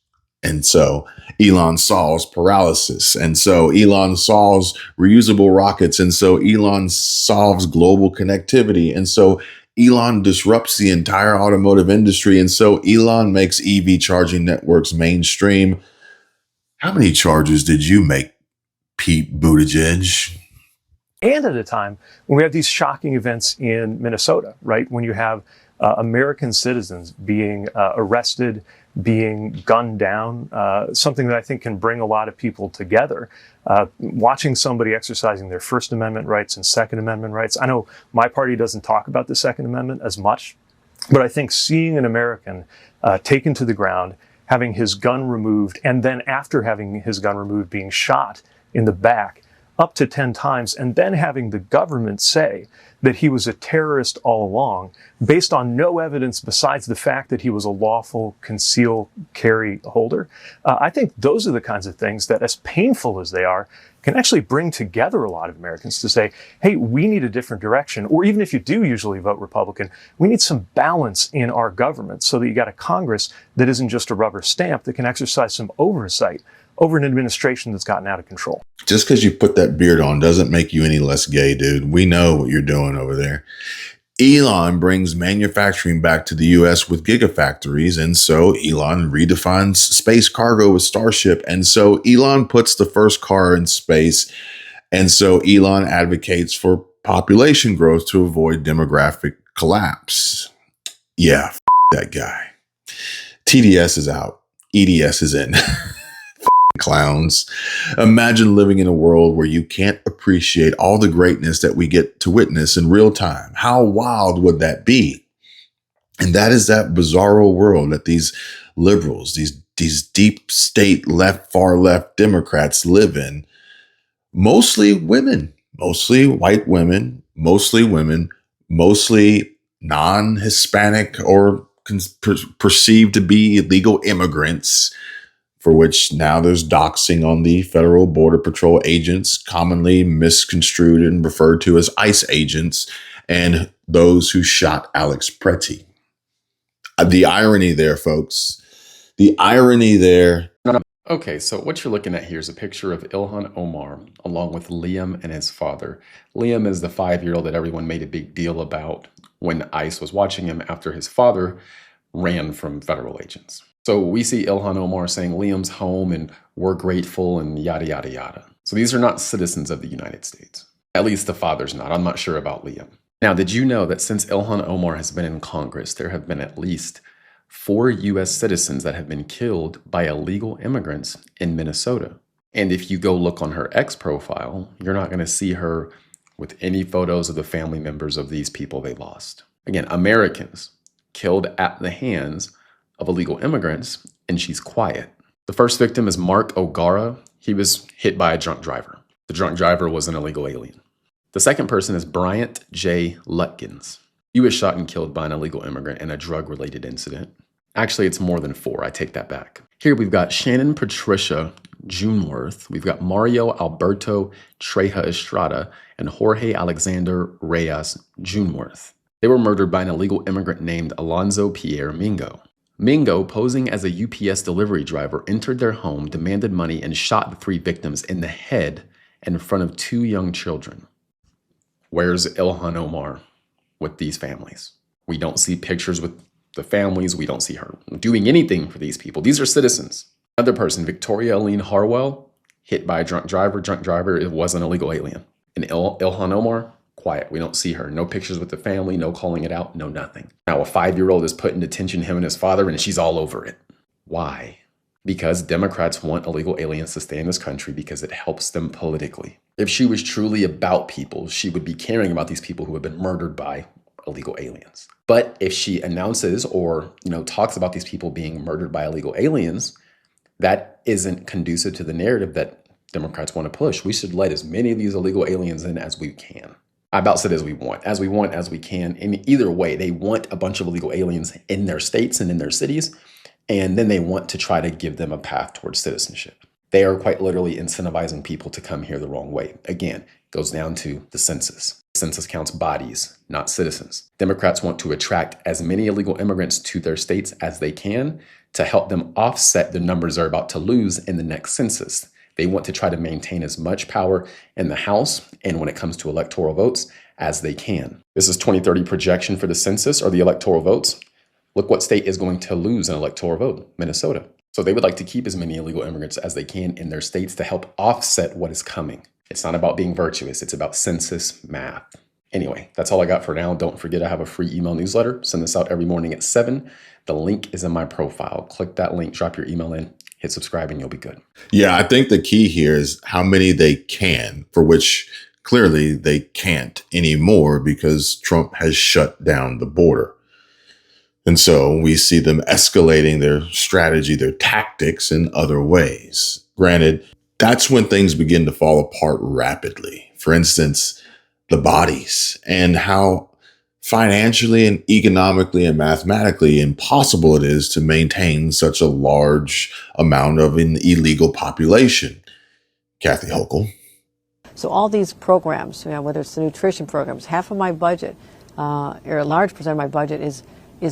Speaker 2: And so Elon solves paralysis. And so Elon solves reusable rockets. And so Elon solves global connectivity. And so Elon disrupts the entire automotive industry. And so Elon makes EV charging networks mainstream. How many chargers did you make, Pete Buttigieg?
Speaker 8: And at a time when we have these shocking events in Minnesota, right? When you have American citizens being arrested, being gunned down, something that I think can bring a lot of people together. Watching somebody exercising their First Amendment rights and Second Amendment rights. I know my party doesn't talk about the Second Amendment as much, but I think seeing an American taken to the ground, having his gun removed, and then after having his gun removed, being shot in the back up to 10 times, and then having the government say that he was a terrorist all along, based on no evidence besides the fact that he was a lawful concealed carry holder. I think those are the kinds of things that, as painful as they are, can actually bring together a lot of Americans to say, hey, we need a different direction. Or even if you do usually vote Republican, we need some balance in our government so that you got a Congress that isn't just a rubber stamp, that can exercise some oversight over an administration that's gotten out of control.
Speaker 2: Just because you put that beard on doesn't make you any less gay, dude. We know what you're doing over there. Elon brings manufacturing back to the U.S. with gigafactories, and so Elon redefines space cargo with Starship, and so Elon puts the first car in space, and so Elon advocates for population growth to avoid demographic collapse. Yeah, that guy. TDS is out. EDS is in. Clowns. Imagine living in a world where you can't appreciate all the greatness that we get to witness in real time. How wild would that be? And that is that bizarro world that these liberals, these deep state left, far left Democrats live in. Mostly women, mostly white women, mostly non-Hispanic or perceived to be illegal immigrants, for which now there's doxing on the federal border patrol agents, commonly misconstrued and referred to as ICE agents, and those who shot Alex Pretty. The irony there, folks. The irony there.
Speaker 9: Okay, so what you're looking at here is a picture of Ilhan Omar along with Liam and his father. Liam is the 5-year-old that everyone made a big deal about when ICE was watching him after his father ran from federal agents. So we see Ilhan Omar saying Liam's home and we're grateful and yada, yada, yada. So these are not citizens of the United States. At least the father's not. I'm not sure about Liam. Now, did you know that since Ilhan Omar has been in Congress, there have been at least 4 U.S. citizens that have been killed by illegal immigrants in Minnesota? And if you go look on her X profile, you're not going to see her with any photos of the family members of these people they lost. Again, Americans killed at the hands of illegal immigrants, and she's quiet. The first victim is Mark O'Gara. He was hit by a drunk driver. The drunk driver was an illegal alien. The second person is Bryant J. Lutkins. He was shot and killed by an illegal immigrant in a drug-related incident. Actually, it's more than 4. I take that back. Here we've got Shannon Patricia Juneworth. We've got Mario Alberto Treja Estrada and Jorge Alexander Reyes Juneworth. They were murdered by an illegal immigrant named Alonzo Pierre Mingo. Mingo, posing as a UPS delivery driver, entered their home, demanded money, and shot the 3 victims in the head in front of 2 young children. Where's Ilhan Omar with these families? We don't see pictures with the families. We don't see her doing anything for these people. These are citizens. Another person, Victoria Aline Harwell, hit by a drunk driver. Drunk driver, it was an illegal alien. And Ilhan Omar, quiet. We don't see her. No pictures with the family, no calling it out, no nothing. Now a 5-year-old is put in detention, him and his father, and she's all over it. Why? Because Democrats want illegal aliens to stay in this country because it helps them politically. If she was truly about people, she would be caring about these people who have been murdered by illegal aliens. But if she announces or, talks about these people being murdered by illegal aliens, that isn't conducive to the narrative that Democrats want to push. We should let as many of these illegal aliens in as we can. I about said as we want, as we can. In either way, they want a bunch of illegal aliens in their states and in their cities, and then they want to try to give them a path towards citizenship. They are quite literally incentivizing people to come here the wrong way. Again, it goes down to the census. The census counts bodies, not citizens. Democrats want to attract as many illegal immigrants to their states as they can to help them offset the numbers they're about to lose in the next census. They want to try to maintain as much power in the House and when it comes to electoral votes as they can. This is 2030 projection for the census or the electoral votes. Look what state is going to lose an electoral vote, Minnesota. So they would like to keep as many illegal immigrants as they can in their states to help offset what is coming. It's not about being virtuous. It's about census math. Anyway, that's all I got for now. Don't forget I have a free email newsletter. Send this out every morning at 7. The link is in my profile. Click that link, drop your email in, hit subscribe, and you'll be good.
Speaker 2: Yeah, I think the key here is how many they can, for which clearly they can't anymore because Trump has shut down the border. And so we see them escalating their strategy, their tactics in other ways. Granted, that's when things begin to fall apart rapidly. For instance, the bodies and how financially and economically and mathematically impossible it is to maintain such a large amount of an illegal population. Kathy Hochul.
Speaker 10: So all these programs, whether it's the nutrition programs, half of my budget, or a large percent of my budget is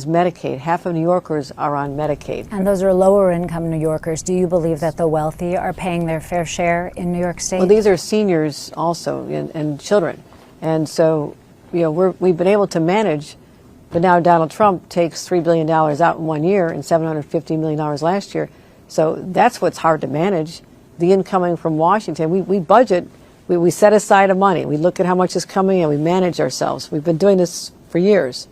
Speaker 10: Medicaid. Half of New Yorkers are on Medicaid.
Speaker 24: And those are lower income New Yorkers. Do you believe that the wealthy are paying their fair share in New York State?
Speaker 10: Well, these are seniors also and children. And so, we've been able to manage, but now Donald Trump takes $3 billion out in 1 year and $750 million last year. So that's what's hard to manage. The incoming from Washington, we budget, we set aside a money. We look at how much is coming and we manage ourselves. We've been doing this for years.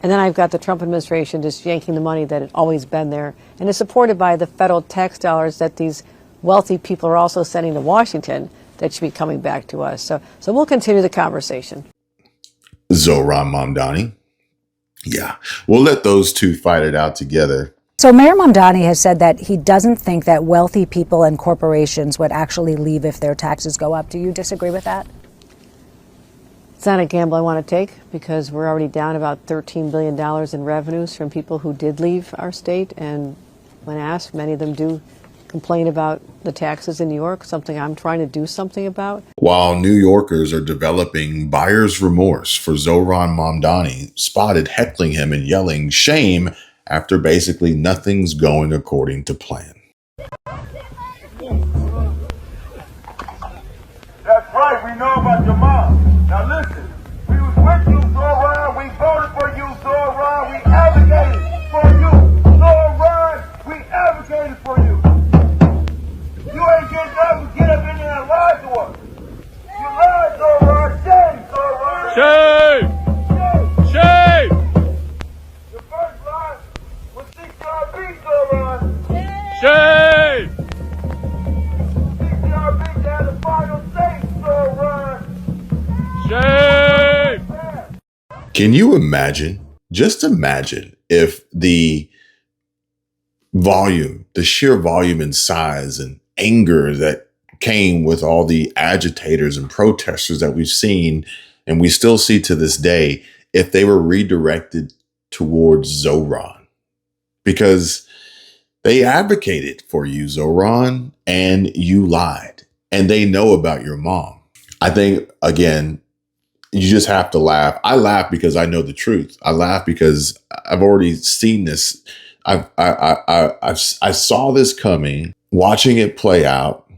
Speaker 10: And then I've got the Trump administration just yanking the money that had always been there and is supported by the federal tax dollars that these wealthy people are also sending to Washington that should be coming back to us. So we'll continue the conversation.
Speaker 2: Zohran Mamdani. Yeah, we'll let those two fight it out together.
Speaker 24: So Mayor Mamdani has said that he doesn't think that wealthy people and corporations would actually leave if their taxes go up. Do you disagree with that?
Speaker 10: It's not a gamble I want to take because we're already down about $13 billion in revenues from people who did leave our state. And when asked, many of them do complain about the taxes in New York, something I'm trying to do something about.
Speaker 2: While New Yorkers are developing buyer's remorse for Zohran Mamdani, spotted heckling him and yelling shame after basically nothing's going according to plan.
Speaker 11: That's right, we know about your mom. Now listen, we was with you, Zohran. We voted for you, Zohran. We advocated for you, Zohran. We advocated for you. You ain't getting up, get up in there and lie to us. You lied, Zohran. Shame, Zohran. Shame. Shame. The first lie was CCRB, Zohran. Shame. CCRB had the final say, Zohran. Shame.
Speaker 2: Can you imagine? Just imagine if the volume, the sheer volume and size and anger that came with all the agitators and protesters that we've seen and we still see to this day, if they were redirected towards Zohran. Because They advocated for you, Zohran, and you lied. And they know about your mom. I think, again, you just have to laugh. I laugh because I know the truth. I laugh because I've already seen this. I saw this coming, watching it play out,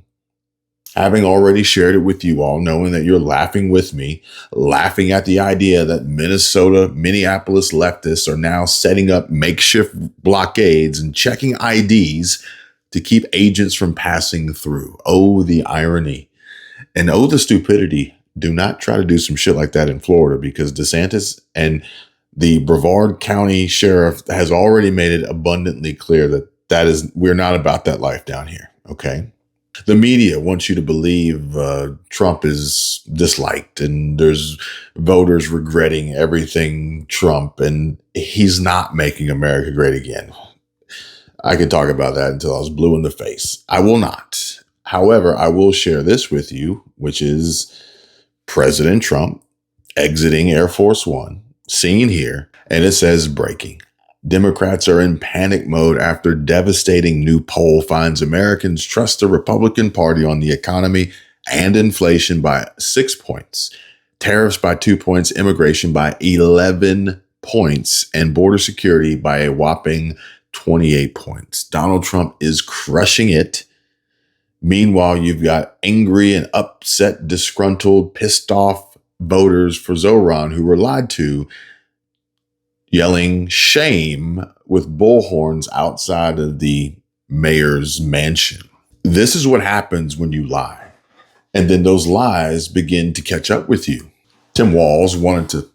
Speaker 2: having already shared it with you all, knowing that you're laughing with me, laughing at the idea that Minneapolis leftists are now setting up makeshift blockades and checking IDs to keep agents from passing through. Oh, the irony. And oh, the stupidity. Do not try to do some shit like that in Florida, because DeSantis and the Brevard County Sheriff has already made it abundantly clear that we're not about that life down here. Okay. The media wants you to believe Trump is disliked and there's voters regretting everything Trump, and he's not making America great again. I could talk about that until I was blue in the face. I will not. However, I will share this with you, which is President Trump exiting Air Force One, seen here, and it says breaking. Democrats are in panic mode after devastating new poll finds Americans trust the Republican Party on the economy and inflation by 6 points, tariffs by 2 points, immigration by 11 points, and border security by a whopping 28 points. Donald Trump is crushing it. Meanwhile, you've got angry and upset, disgruntled, pissed off voters for Zohran who were lied to, yelling shame with bullhorns outside of the mayor's mansion. This is what happens when you lie. And then those lies begin to catch up with you. Tim Walz wanted to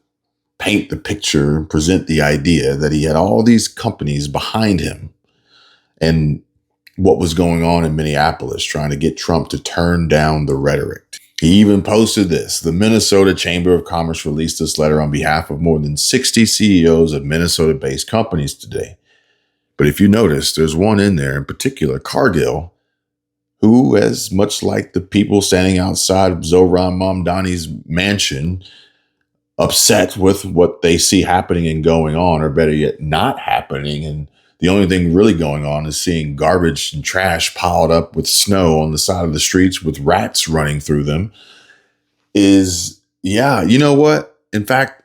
Speaker 2: paint the picture and present the idea that he had all these companies behind him and what was going on in Minneapolis, trying to get Trump to turn down the rhetoric. He even posted this. The Minnesota Chamber of Commerce released this letter on behalf of more than 60 CEOs of Minnesota-based companies today. But if you notice, there's one in there in particular, Cargill, who, as much like the people standing outside of Zohran Mamdani's mansion, upset with what they see happening and going on, or better yet, not happening. And the only thing really going on is seeing garbage and trash piled up with snow on the side of the streets with rats running through them. Is, yeah, you know what? In fact,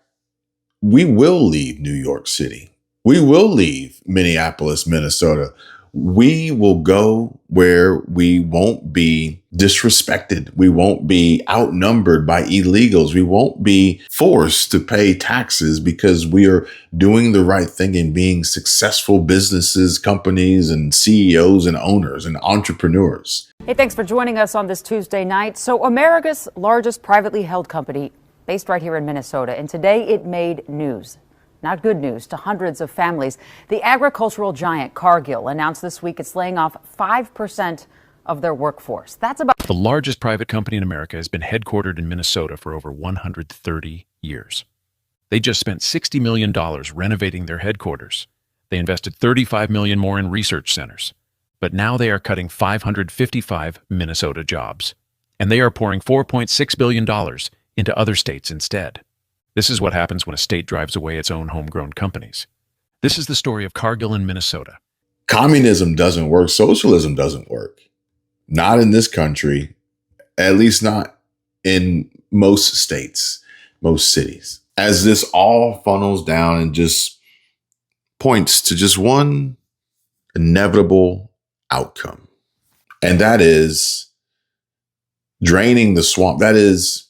Speaker 2: we will leave New York City. We will leave Minneapolis, Minnesota. We will go where we won't be disrespected. We won't be outnumbered by illegals. We won't be forced to pay taxes because we are doing the right thing and being successful businesses, companies, and CEOs and owners and entrepreneurs.
Speaker 12: Hey, thanks for joining us on this Tuesday night. So America's largest privately held company based right here in Minnesota. And today it made news. Not good news to hundreds of families. The agricultural giant Cargill announced this week it's laying off 5% of their workforce. That's about
Speaker 13: the largest private company in America has been headquartered in Minnesota for over 130 years. They just spent $60 million renovating their headquarters. They invested $35 million more in research centers. But now they are cutting 555 Minnesota jobs. And they are pouring $4.6 billion into other states instead. This is what happens when a state drives away its own homegrown companies. This is the story of Cargill in Minnesota.
Speaker 2: Communism doesn't work. Socialism doesn't work. Not in this country, at least not in most states, most cities. As this all funnels down and just points to just one inevitable outcome. And that is draining the swamp. That is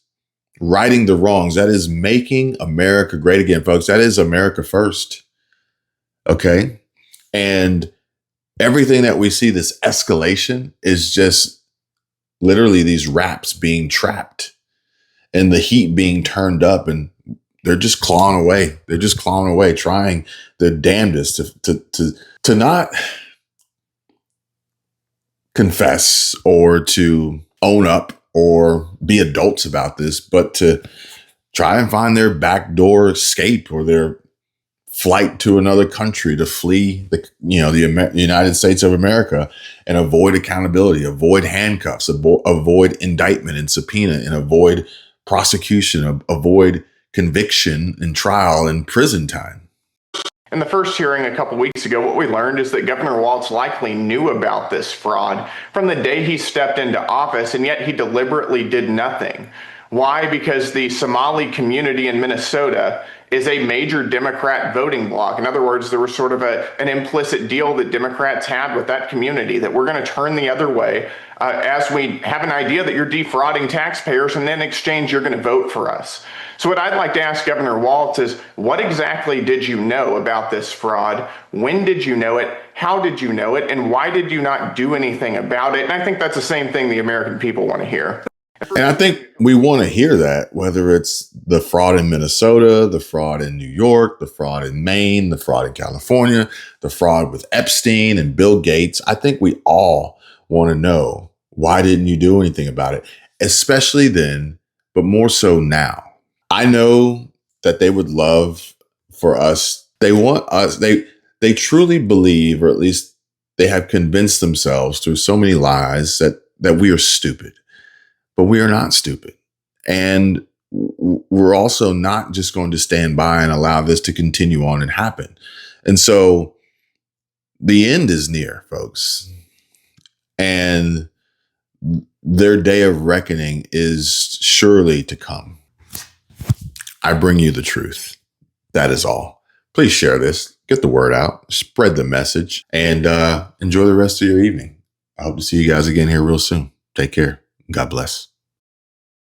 Speaker 2: righting the wrongs. That is making America great again, folks. That is America first. Okay. And everything that we see, this escalation, is just literally these rats being trapped and the heat being turned up, and they're just clawing away. They're just clawing away, trying their damnedest to not confess or to own up or be adults about this, but to try and find their backdoor escape or their flight to another country to flee the United States of America and avoid accountability, avoid handcuffs, avoid indictment and subpoena, and avoid prosecution, avoid conviction and trial and prison time.
Speaker 14: In the first hearing a couple weeks ago, what we learned is that Governor Walz likely knew about this fraud from the day he stepped into office, and yet he deliberately did nothing. Why? Because the Somali community in Minnesota is a major Democrat voting bloc. In other words, there was sort of an implicit deal that Democrats had with that community that we're going to turn the other way as we have an idea that you're defrauding taxpayers, and then in exchange you're going to vote for us. So what I'd like to ask Governor Walz is, what exactly did you know about this fraud? When did you know it? How did you know it? And why did you not do anything about it? And I think that's the same thing the American people want to hear.
Speaker 2: And I think we want to hear that, whether it's the fraud in Minnesota, the fraud in New York, the fraud in Maine, the fraud in California, the fraud with Epstein and Bill Gates. I think we all want to know, why didn't you do anything about it? Especially then, but more so now. I know that they would love for us. They want us. They truly believe, or at least they have convinced themselves through so many lies that we are stupid. But we are not stupid. And we're also not just going to stand by and allow this to continue on and happen. And so the end is near, folks. And their day of reckoning is surely to come. I bring you the truth. That is all. Please share this. Get the word out. Spread the message. And enjoy the rest of your evening. I hope to see you guys again here real soon. Take care. God bless.